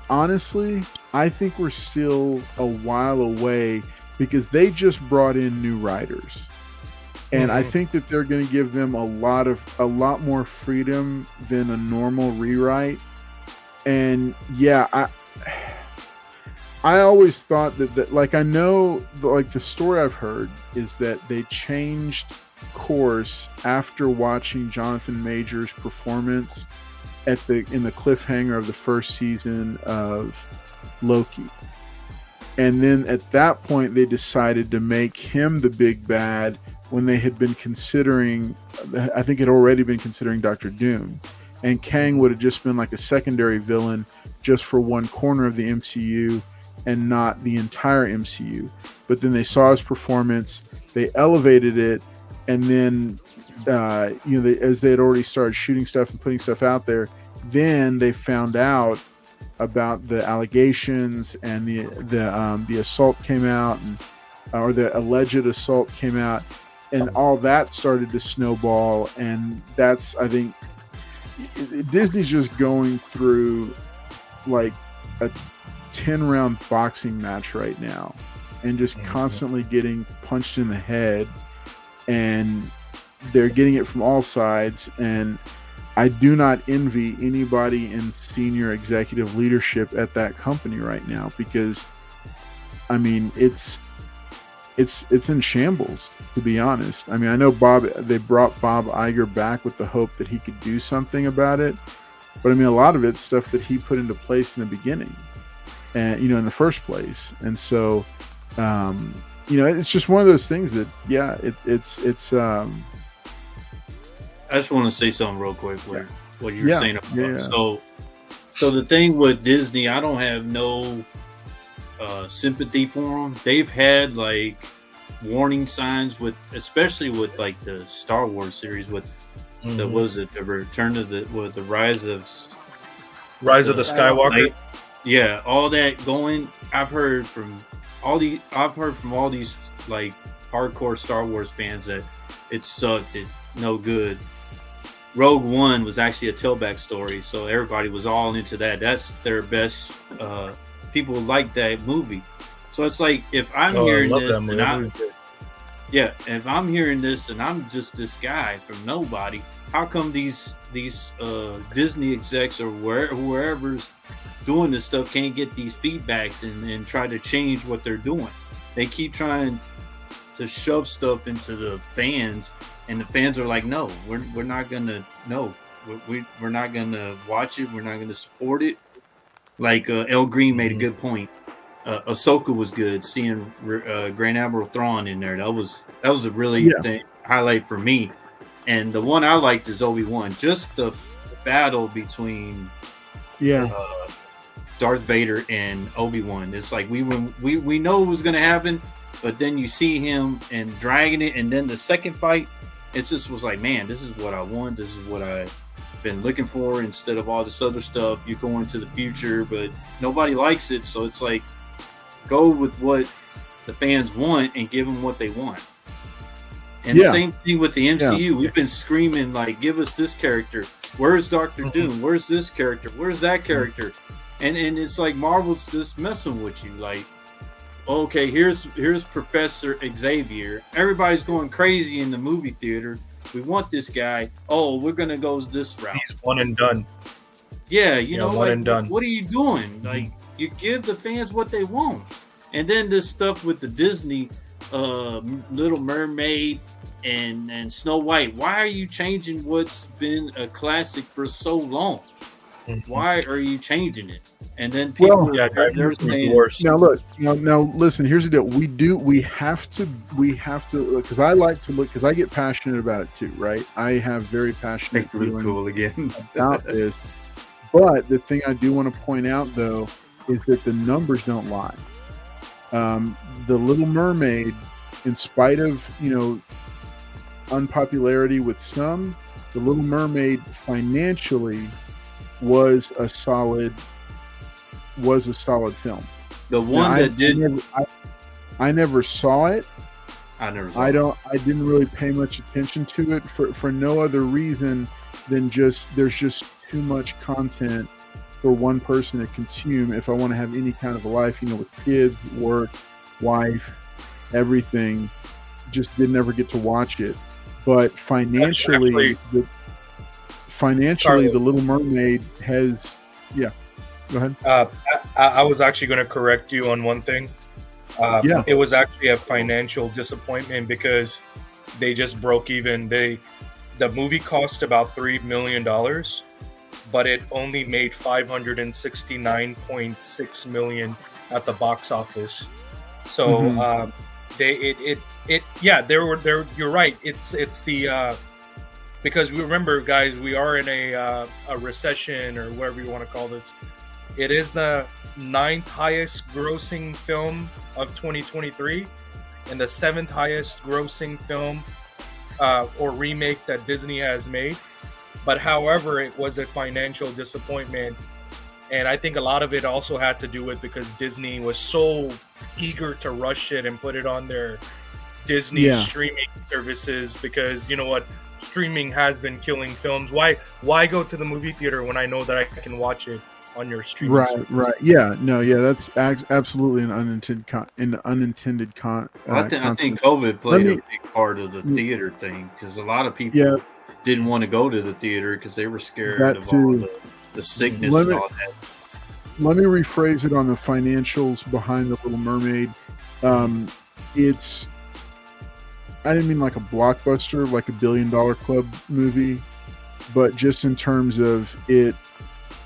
Speaker 1: we're still a while away because they just brought in new writers, and I think that they're going to give them a lot more freedom than a normal rewrite. And I always thought that like, I know, like, the story I've heard is that they changed course after watching Jonathan Majors' performance in the cliffhanger of the first season of Loki. And then at that point, they decided to make him the big bad when they had been considering, I think had already been considering Doctor Doom. And Kang would have just been like a secondary villain just for one corner of the MCU and not the entire MCU. But then they saw his performance, they elevated it, and then as they had already started shooting stuff and putting stuff out there, then they found out about the allegations, and the assault came out, or the alleged assault came out, and all that started to snowball. And that's, I think, Disney's just going through like a 10-round boxing match right now, and just constantly getting punched in the head, and they're getting it from all sides. And I do not envy anybody in senior executive leadership at that company right now, because I mean, it's in shambles, to be honest. I mean, I know they brought Bob Iger back with the hope that he could do something about it, but I mean, a lot of it's stuff that he put into place in the beginning, and in the first place. And so it's just one of those things that it's
Speaker 3: I just want to say something real quick. What you were saying about. So the thing with Disney, I don't have no sympathy for them. They've had like warning signs especially with like the Star Wars series with the return of the Rise of
Speaker 2: the Skywalker.
Speaker 3: Like, all that going. I've heard from all these like hardcore Star Wars fans that it sucked. It no good. Rogue One was actually a tailback story, so everybody was all into that. That's their best. People like that movie. So it's like, if I'm hearing this, if I'm hearing this and I'm just this guy from nobody, how come these Disney execs or whoever's doing this stuff can't get these feedbacks and try to change what they're doing. They keep trying to shove stuff into the fans, and the fans are like, no, we're not gonna, no, we're not gonna watch it, we're not gonna support it. Like El Green made a good point. Ahsoka was good. Seeing Grand Admiral Thrawn in there, that was a really highlight for me. And the one I liked is Obi-Wan. Just the battle between Darth Vader and Obi-Wan. It's like we know it was going to happen, but then you see him and dragging it, and then the second fight, it just was like, man, this is what I want. This is what I've been looking for. Instead of all this other stuff, you go into the future, but nobody likes it. So it's like, go with what the fans want and give them what they want. And the same thing with the MCU. Yeah. We've been screaming, like, give us this character. Where's Doctor Doom? Where's this character? Where's that character? And it's like Marvel's just messing with you. Like, okay, here's Professor Xavier. Everybody's going crazy in the movie theater. We want this guy. Oh, we're going to go this route.
Speaker 2: He's one and done.
Speaker 3: Yeah, you know,
Speaker 2: one
Speaker 3: like,
Speaker 2: and done.
Speaker 3: What are you doing? Like, you give the fans what they want. And then this stuff with the Disney Little Mermaid and Snow White. Why are you changing what's been a classic for so long? Why are you changing it? And then people they're saying,
Speaker 1: now look, now listen, here's the deal. We have to because I like to look, because I get passionate about it too, right? I have very passionate feelings about this. But the thing I do want to point out though is that the numbers don't lie. The Little Mermaid, in spite of unpopularity with some, The Little Mermaid financially was a solid film.
Speaker 3: The one that did,
Speaker 1: I never saw it.
Speaker 3: I
Speaker 1: didn't really pay much attention to it for no other reason than there's just too much content for one person to consume if I want to have any kind of a life, with kids, work, wife, everything. Just didn't ever get to watch it. But financially, The Little Mermaid has, go ahead.
Speaker 2: I was actually going to correct you on one thing. It was actually a financial disappointment because they just broke even. The movie cost about $3 million, but it only made $569.6 million at the box office. So you're right. It's the because we remember, guys, we are in a recession or whatever you want to call this. It is the 9th highest grossing film of 2023 and the 7th highest grossing film or remake that Disney has made. But however, it was a financial disappointment. And I think a lot of it also had to do with because Disney was so eager to rush it and put it on their Disney streaming services, because you know what? Streaming has been killing films. Why go to the movie theater when I know that I can watch it on your streaming service?
Speaker 1: Right. Yeah, no, yeah, that's absolutely an unintended consequence.
Speaker 3: I think COVID played a big part of the theater thing, because a lot of people didn't want to go to the theater because they were scared of all the sickness and all that.
Speaker 1: Let me rephrase it on the financials behind The Little Mermaid. I didn't mean like a blockbuster, like a $1 billion club movie, but just in terms of it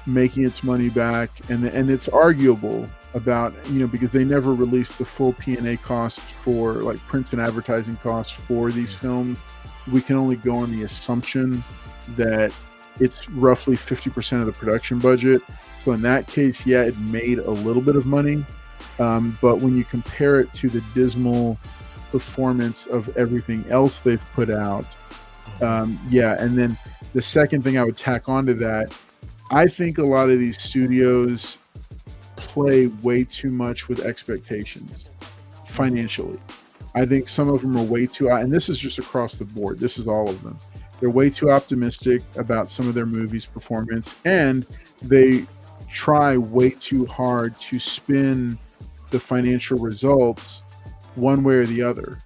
Speaker 1: making its money back, and it's arguable about, because they never released the full P&A costs for like prints and advertising costs for these films. We can only go on the assumption that it's roughly 50% of the production budget. So in that case, it made a little bit of money. But when you compare it to the dismal performance of everything else they've put out, and then the second thing I would tack onto that, I think a lot of these studios play way too much with expectations financially. I think some of them are way too, and this is just across the board. This is all of them. They're way too optimistic about some of their movies' performance, and they try way too hard to spin the financial results one way or the other,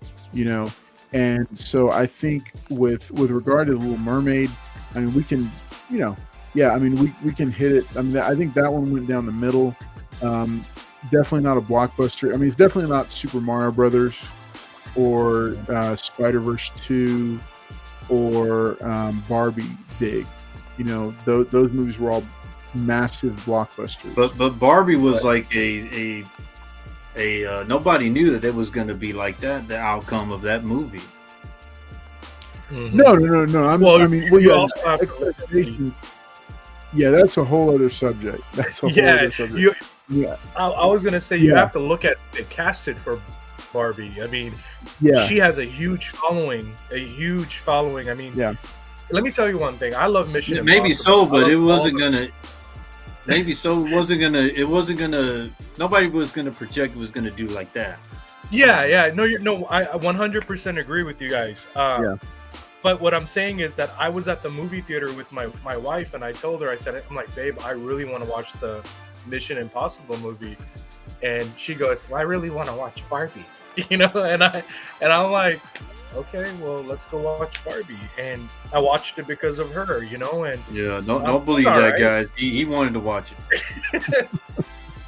Speaker 1: And so I think with regard to The Little Mermaid, I mean, we can, yeah, I mean, we can hit it. I mean, I think that one went down the middle. Definitely not a blockbuster. I mean, it's definitely not Super Mario Brothers or Spider-Verse 2 or Barbie big. You know, those movies were all massive blockbusters.
Speaker 3: But Barbie was like a nobody knew that it was going to be like that. The outcome of that movie.
Speaker 1: Mm-hmm. No. Expectations. Yeah, that's a whole other subject. That's a whole other subject.
Speaker 2: I was gonna say you have to look at the casted for Barbie. I mean, she has a huge following. I mean, let me tell you one thing. I love Mission Impossible.
Speaker 3: Maybe so, but it wasn't gonna. Maybe so. It wasn't gonna. Nobody was gonna project it was gonna do like that.
Speaker 2: Yeah. No, I 100% agree with you guys. But what I'm saying is that I was at the movie theater with my wife, and I told her, I'm like, babe, I really want to watch the Mission Impossible movie, and she goes, well, I really want to watch Barbie, you know, and I'm like, okay, well, let's go watch Barbie, and I watched it because of her, you know, and
Speaker 3: don't believe that, right, guys. He wanted to watch it.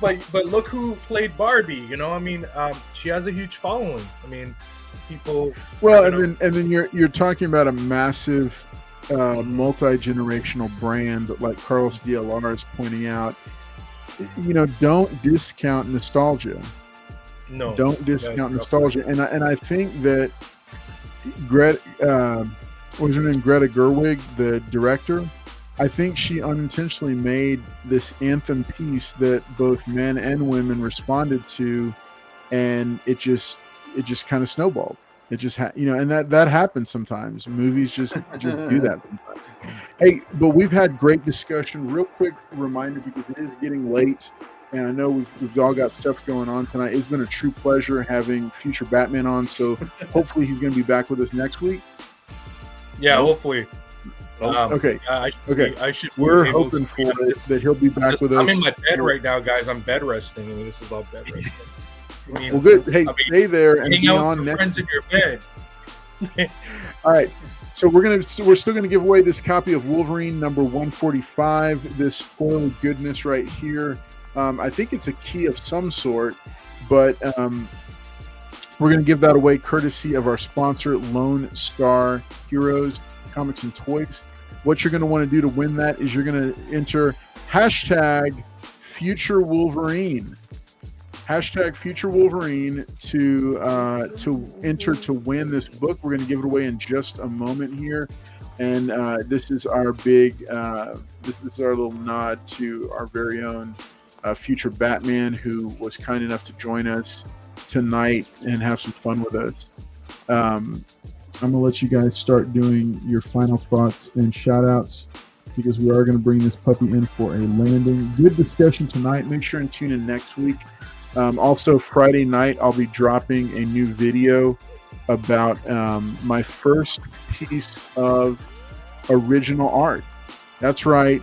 Speaker 2: but look who played Barbie, you know. I mean, she has a huge following. I mean, people.
Speaker 1: Well, and then you're talking about a massive multi-generational brand, like Carlos DLR is pointing out. You know, don't discount nostalgia.
Speaker 2: No,
Speaker 1: don't discount nostalgia. And I think that Greta Gerwig, the director, I think she unintentionally made this anthem piece that both men and women responded to, and it just kind of snowballed. It just and that happens sometimes. Movies just do that sometimes. Hey, but we've had great discussion. Real quick reminder, because it is getting late, and I know we've all got stuff going on tonight. It's been a true pleasure having future Batman on. So hopefully he's going to be back with us next week.
Speaker 2: Yeah, hopefully.
Speaker 1: Okay.
Speaker 2: I should.
Speaker 1: We're hoping for it, that he'll be back with us.
Speaker 2: I'm in my bed right now, guys. I'm bed resting. I mean, this is all bed resting. I mean,
Speaker 1: well, good. Hey, stay there and be on next.
Speaker 2: Friends in your bed.
Speaker 1: All right. So we're still gonna give away this copy of Wolverine number 145. This foil goodness right here. I think it's a key of some sort, but we're gonna give that away courtesy of our sponsor, Lone Star Heroes Comics and Toys. What you're gonna want to do to win that is you're gonna enter #Future Wolverine. #Future Wolverine to enter to win this book. We're going to give it away in just a moment here, and this is our big this is our little nod to our very own future Batman, who was kind enough to join us tonight and have some fun with us. I'm gonna let you guys start doing your final thoughts and shout outs, because we are going to bring this puppy in for a landing. Good discussion tonight. Make sure and tune in next week. Also, Friday night, I'll be dropping a new video about my first piece of original art. That's right.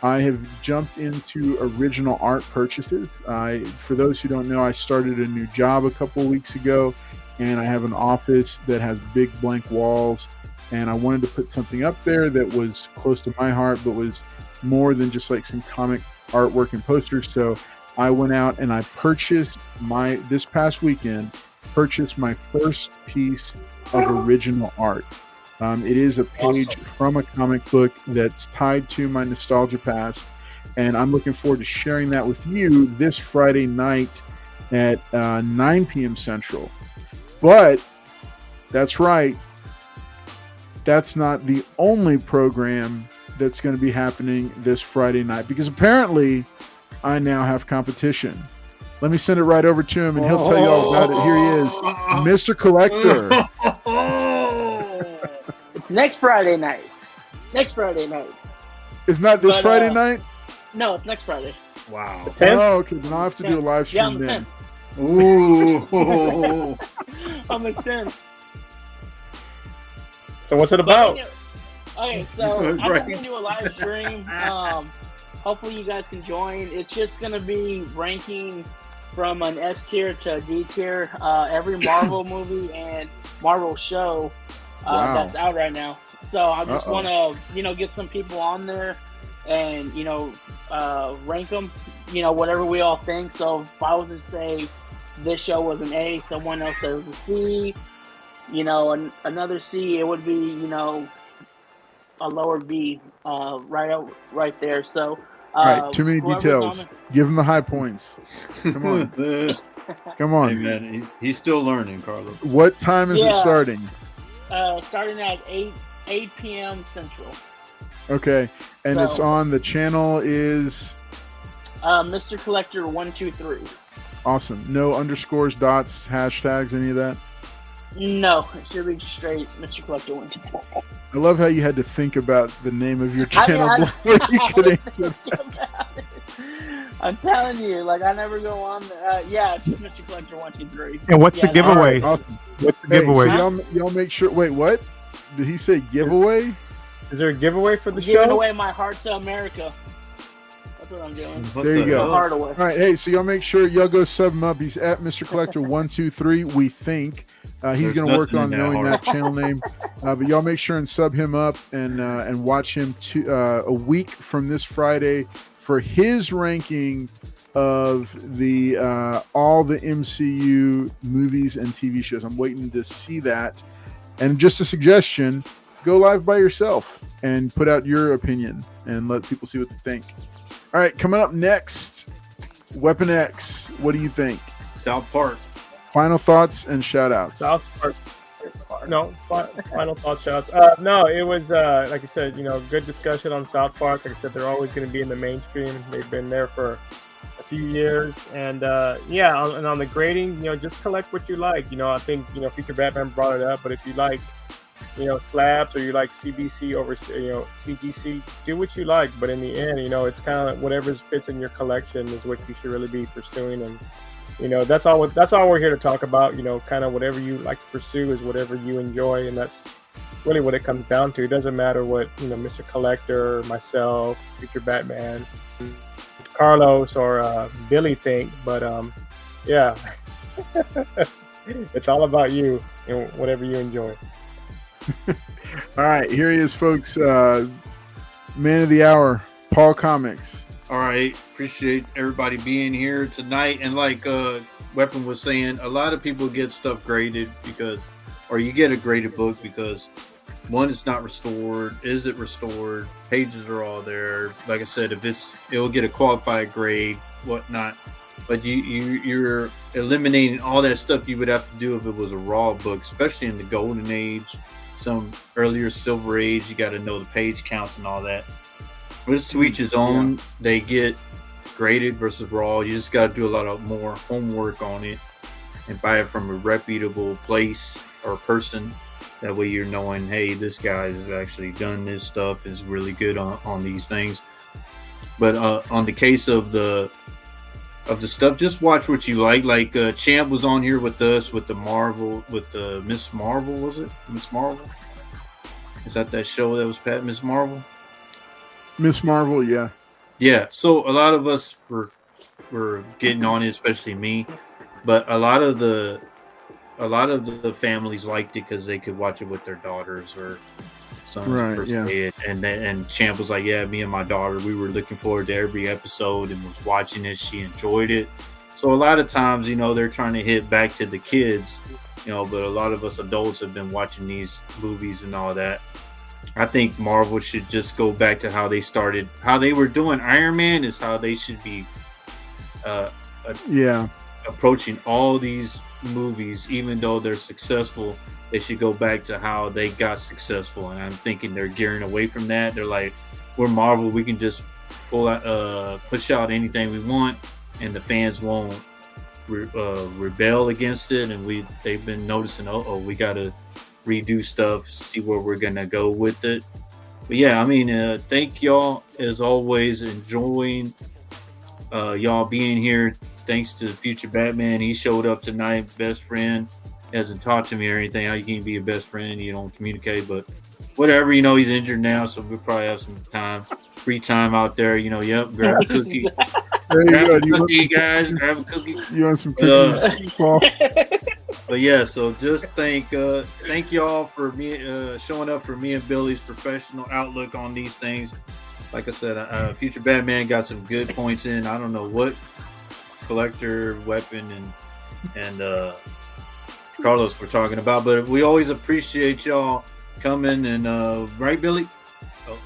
Speaker 1: I have jumped into original art purchases. For those who don't know, I started a new job a couple of weeks ago, and I have an office that has big blank walls, and I wanted to put something up there that was close to my heart, but was more than just like some comic artwork and posters. So I went out and I purchased this past weekend my first piece of original art. It is a page from a comic book that's tied to my nostalgia past, and I'm looking forward to sharing that with you this Friday night at 9 p.m. Central. But that's right, that's not the only program that's going to be happening this Friday night, because apparently I now have competition. Let me send it right over to him, and he'll tell you all about it. Here he is, Mr. Collector.
Speaker 5: Next Friday night.
Speaker 1: It's not this Friday night?
Speaker 5: No, it's next Friday.
Speaker 3: Wow.
Speaker 1: Oh, okay. Then I'll have to do a live stream then.
Speaker 3: Ooh.
Speaker 5: I'm at 10.
Speaker 4: So what's it about?
Speaker 5: Okay, so I'm going to do a live stream. Hopefully you guys can join. It's just going to be ranking from an S tier to a D tier, every Marvel movie and Marvel show that's out right now. So I just want to, get some people on there and rank them, whatever we all think. So if I was to say this show was an A, someone else says a C, another C, it would be a lower B, right there. So
Speaker 1: all right, too many details. Give him the high points. Come on. Come on.
Speaker 3: Hey man, he's still learning, Carlos.
Speaker 1: What time is it starting?
Speaker 5: Starting at 8 p.m. Central.
Speaker 1: Okay, and it's on the channel is
Speaker 5: Mr. Collector 123.
Speaker 1: Awesome. No underscores, dots, hashtags, any of that?
Speaker 5: No, it should be straight Mr. Collector 123.
Speaker 1: I love how you had to think about the name of your channel before you could answer that.
Speaker 5: I'm telling you, I never go on. It's just Mr. Collector 123.
Speaker 4: And what's the giveaway?
Speaker 1: Right, awesome.
Speaker 4: What's the giveaway?
Speaker 1: So y'all make sure. Wait, what? Did he say giveaway?
Speaker 4: Is there a giveaway for the show?
Speaker 5: Giving away my heart to America. That's what I'm doing.
Speaker 1: There you go.
Speaker 5: Heart away.
Speaker 1: All right, hey, so y'all make sure y'all go sub him up. He's at Mr. Collector 123. We think he's going to work on knowing that channel name, but y'all make sure and sub him up and watch him a week from this Friday for his ranking of the all the MCU movies and TV shows. I'm waiting to see that. And just a suggestion, go live by yourself and put out your opinion and let people see what they think. All right, coming up next, Weapon X. What do you think?
Speaker 3: South Park.
Speaker 1: Final thoughts and shout outs.
Speaker 4: South Park. No, final thoughts, shout outs. No, it was, like I said, good discussion on South Park. Like I said, they're always going to be in the mainstream. They've been there for a few years. And, and on the grading, just collect what you like. I think, Future Batman brought it up, but if you like, slabs or you like CBC over, CGC, do what you like. But in the end, it's kind of whatever fits in your collection is what you should really be pursuing. And, that's all we're here to talk about. Kind of whatever you like to pursue is whatever you enjoy. And that's really what it comes down to. It doesn't matter what, Mr. Collector, myself, Future Batman, Carlos, or Billy think. But, it's all about you and whatever you enjoy.
Speaker 1: All right, here he is, folks. Man of the hour, Paul Comics.
Speaker 3: All right, appreciate everybody being here tonight. And like Weapon was saying, a lot of people get stuff graded or you get a graded book because one, it's not restored. Is it restored? Pages are all there. Like I said, it'll get a qualified grade, whatnot. But you're eliminating all that stuff you would have to do if it was a raw book, especially in the golden age, some earlier silver age. You got to know the page counts and all that. But it's to each his own. Yeah. They get graded versus raw. You just got to do a lot of more homework on it and buy it from a reputable place or person. That way you're knowing, hey, this guy has actually done this stuff, is really good on these things. But on the case of the stuff, just watch what you like. Like Champ was on here with us with the Marvel, with the Miss Marvel, was it? Miss Marvel? Is that show that was Pat, Miss Marvel?
Speaker 1: Miss Marvel, yeah.
Speaker 3: Yeah, so a lot of us were getting on it, especially me. But a lot of the families liked it because they could watch it with their daughters or sons.
Speaker 1: Right, yeah.
Speaker 3: And Champ was like, yeah, me and my daughter, we were looking forward to every episode and was watching it. She enjoyed it. So a lot of times, they're trying to hit back to the kids, but a lot of us adults have been watching these movies and all that. I think Marvel should just go back to how they started, how they were doing Iron Man is how they should be approaching all these movies. Even though they're successful, they should go back to how they got successful. And I'm thinking they're gearing away from that. They're like, we're Marvel, we can just push out anything we want and the fans won't rebel against it. And they've been noticing, we got to redo stuff, see where we're gonna go with it. But yeah, thank y'all as always, enjoying y'all being here. Thanks to Future Batman, he showed up tonight, best friend. Hasn't talked to me or anything. How you can be a best friend, you don't communicate, but whatever. He's injured now, so we'll probably have some free time out there. Grab a cookie. Grab a cookie, guys. Grab a cookie.
Speaker 1: You want some cookies, Paul?
Speaker 3: But yeah, so just thank y'all for me showing up for me and Billy's professional outlook on these things. like I said, Future Batman got some good points in. I don't know what collector weapon and Carlos we're talking about, but we always appreciate y'all coming and right, Billy? Oh,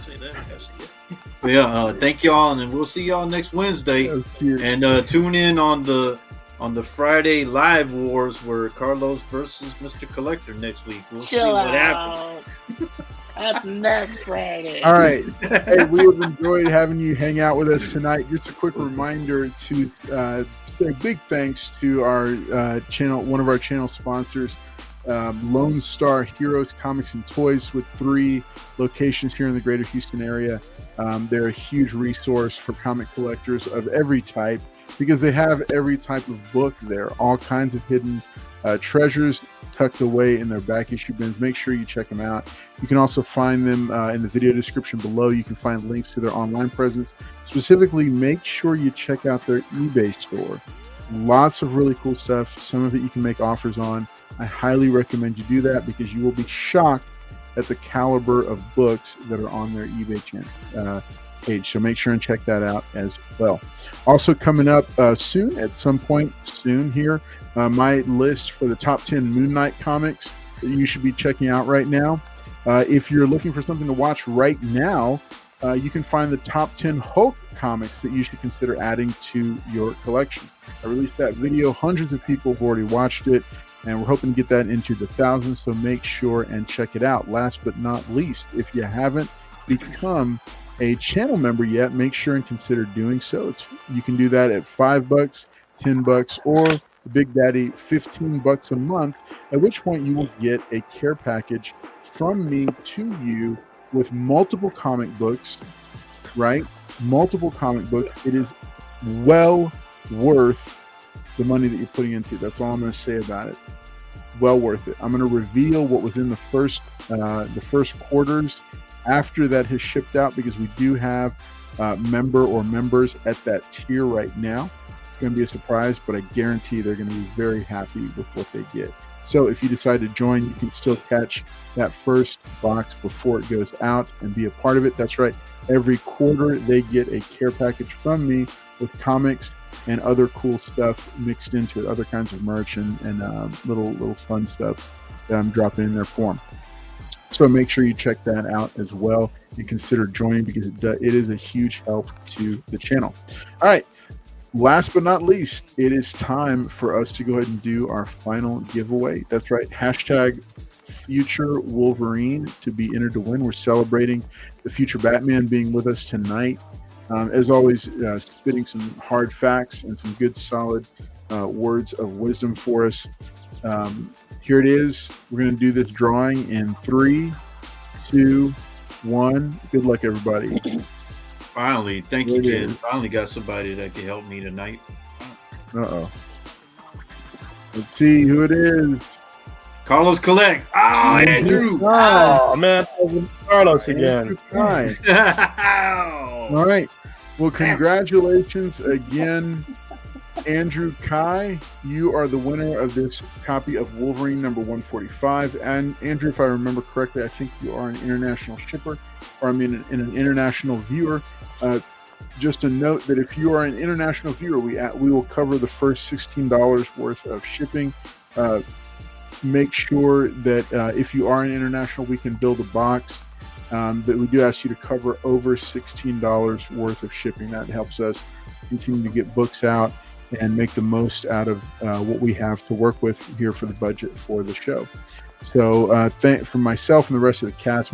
Speaker 3: say that. But yeah, thank y'all, and we'll see y'all next Wednesday. And tune in on the Friday Live Wars where Carlos versus Mr. Collector next week. We'll see what happens.
Speaker 5: That's next Friday.
Speaker 1: All right. Hey, we have enjoyed having you hang out with us tonight. Just a quick reminder to say big thanks to our channel, one of our channel sponsors, Lone Star Heroes Comics and Toys, with 3 locations here in the greater Houston area. They're a huge resource for comic collectors of every type because they have every type of book there, all kinds of hidden treasures tucked away in their back issue bins. Make sure you check them out. You can also find them in the video description below. You can find links to their online presence. Specifically, make sure you check out their eBay store. Lots of really cool stuff. Some of it you can make offers on. I highly recommend you do that because you will be shocked at the caliber of books that are on their eBay page. So make sure and check that out as well. Also coming up soon, at some point soon here, my list for the top 10 Moon Knight comics that you should be checking out right now. If you're looking for something to watch right now, you can find the top 10 Hulk comics that you should consider adding to your collection. I released that video. Hundreds of people have already watched it, and we're hoping to get that into the thousands, so make sure and check it out. Last but not least, if you haven't become a channel member yet, make sure and consider doing so. You can do that at $5, $10, or the Big Daddy $15 a month, at which point you will get a care package from me to you with multiple comic books, right? Multiple comic books. It is well worth the money that you're putting into. That's all I'm going to say about it. Well worth it. I'm going to reveal what was in the first quarters after that has shipped out, because we do have members at that tier right now. It's going to be a surprise, but I guarantee they're going to be very happy with what they get. So if you decide to join, you can still catch that first box before it goes out and be a part of it. That's right. Every quarter, they get a care package from me with comics and other cool stuff mixed into it, other kinds of merch and little fun stuff that I'm dropping in their form. So make sure you check that out as well and consider joining, because it is a huge help to the channel. All right. Last but not least, it is time for us to go ahead and do our final giveaway. That's right. Hashtag Future Wolverine to be entered to win. We're celebrating the Future Batman being with us tonight. As always, spitting some hard facts and some good, solid words of wisdom for us. Here it is. We're going to do this drawing in 3, 2, 1. Good luck, everybody.
Speaker 3: Finally, thank you, Jen. Finally got somebody that can help me tonight.
Speaker 1: Uh-oh. Let's see who it is.
Speaker 3: Carlos Collect. Oh, Andrew.
Speaker 4: Oh, man. Carlos again.
Speaker 1: All right. Well, congratulations again, Andrew Kai. You are the winner of this copy of Wolverine number 145. And Andrew, if I remember correctly, I think you are an international shipper, or an international viewer. Just a note that if you are an international viewer, we will cover the first $16 worth of shipping. Make sure that if you are an international, we can build a box. But we do ask you to cover over $16 worth of shipping. That helps us continue to get books out and make the most out of what we have to work with here for the budget for the show. So for myself and the rest of the cast,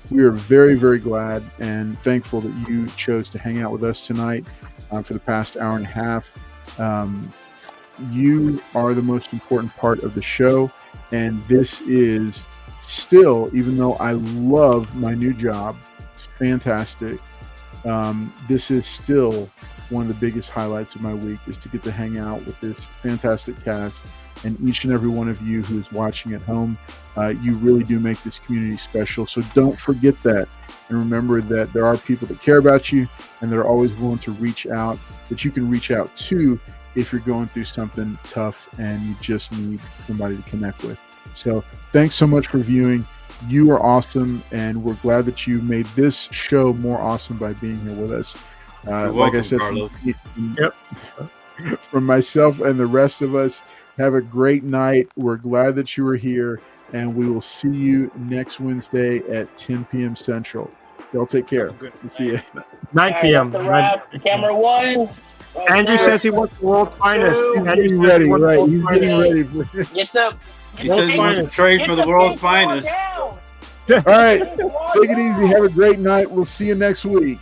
Speaker 1: we are very, very glad and thankful that you chose to hang out with us tonight for the past hour and a half. You are the most important part of the show, and this is still, even though I love my new job, it's fantastic, this is still one of the biggest highlights of my week, is to get to hang out with this fantastic cast and each and every one of you who is watching at home. You really do make this community special, so don't forget that. And remember that there are people that care about you and they're always willing to reach out, that you can reach out to if you're going through something tough and you just need somebody to connect with. So thanks so much for viewing. You are awesome, and we're glad that you made this show more awesome by being here with us. Like I said, from myself and the rest of us, have a great night. We're glad that you were here, and we will see you next Wednesday at 10 p.m. Central. Y'all take care. We'll see you.
Speaker 4: 9 p.m.
Speaker 5: That's a wrap. Camera 1.
Speaker 4: Andrew says he wants the world's finest.
Speaker 1: He's getting ready, right? He's getting ready.
Speaker 5: Get the.
Speaker 3: He says he wants to trade for the world's finest.
Speaker 1: All right. Take it easy. Have a great night. We'll see you next week.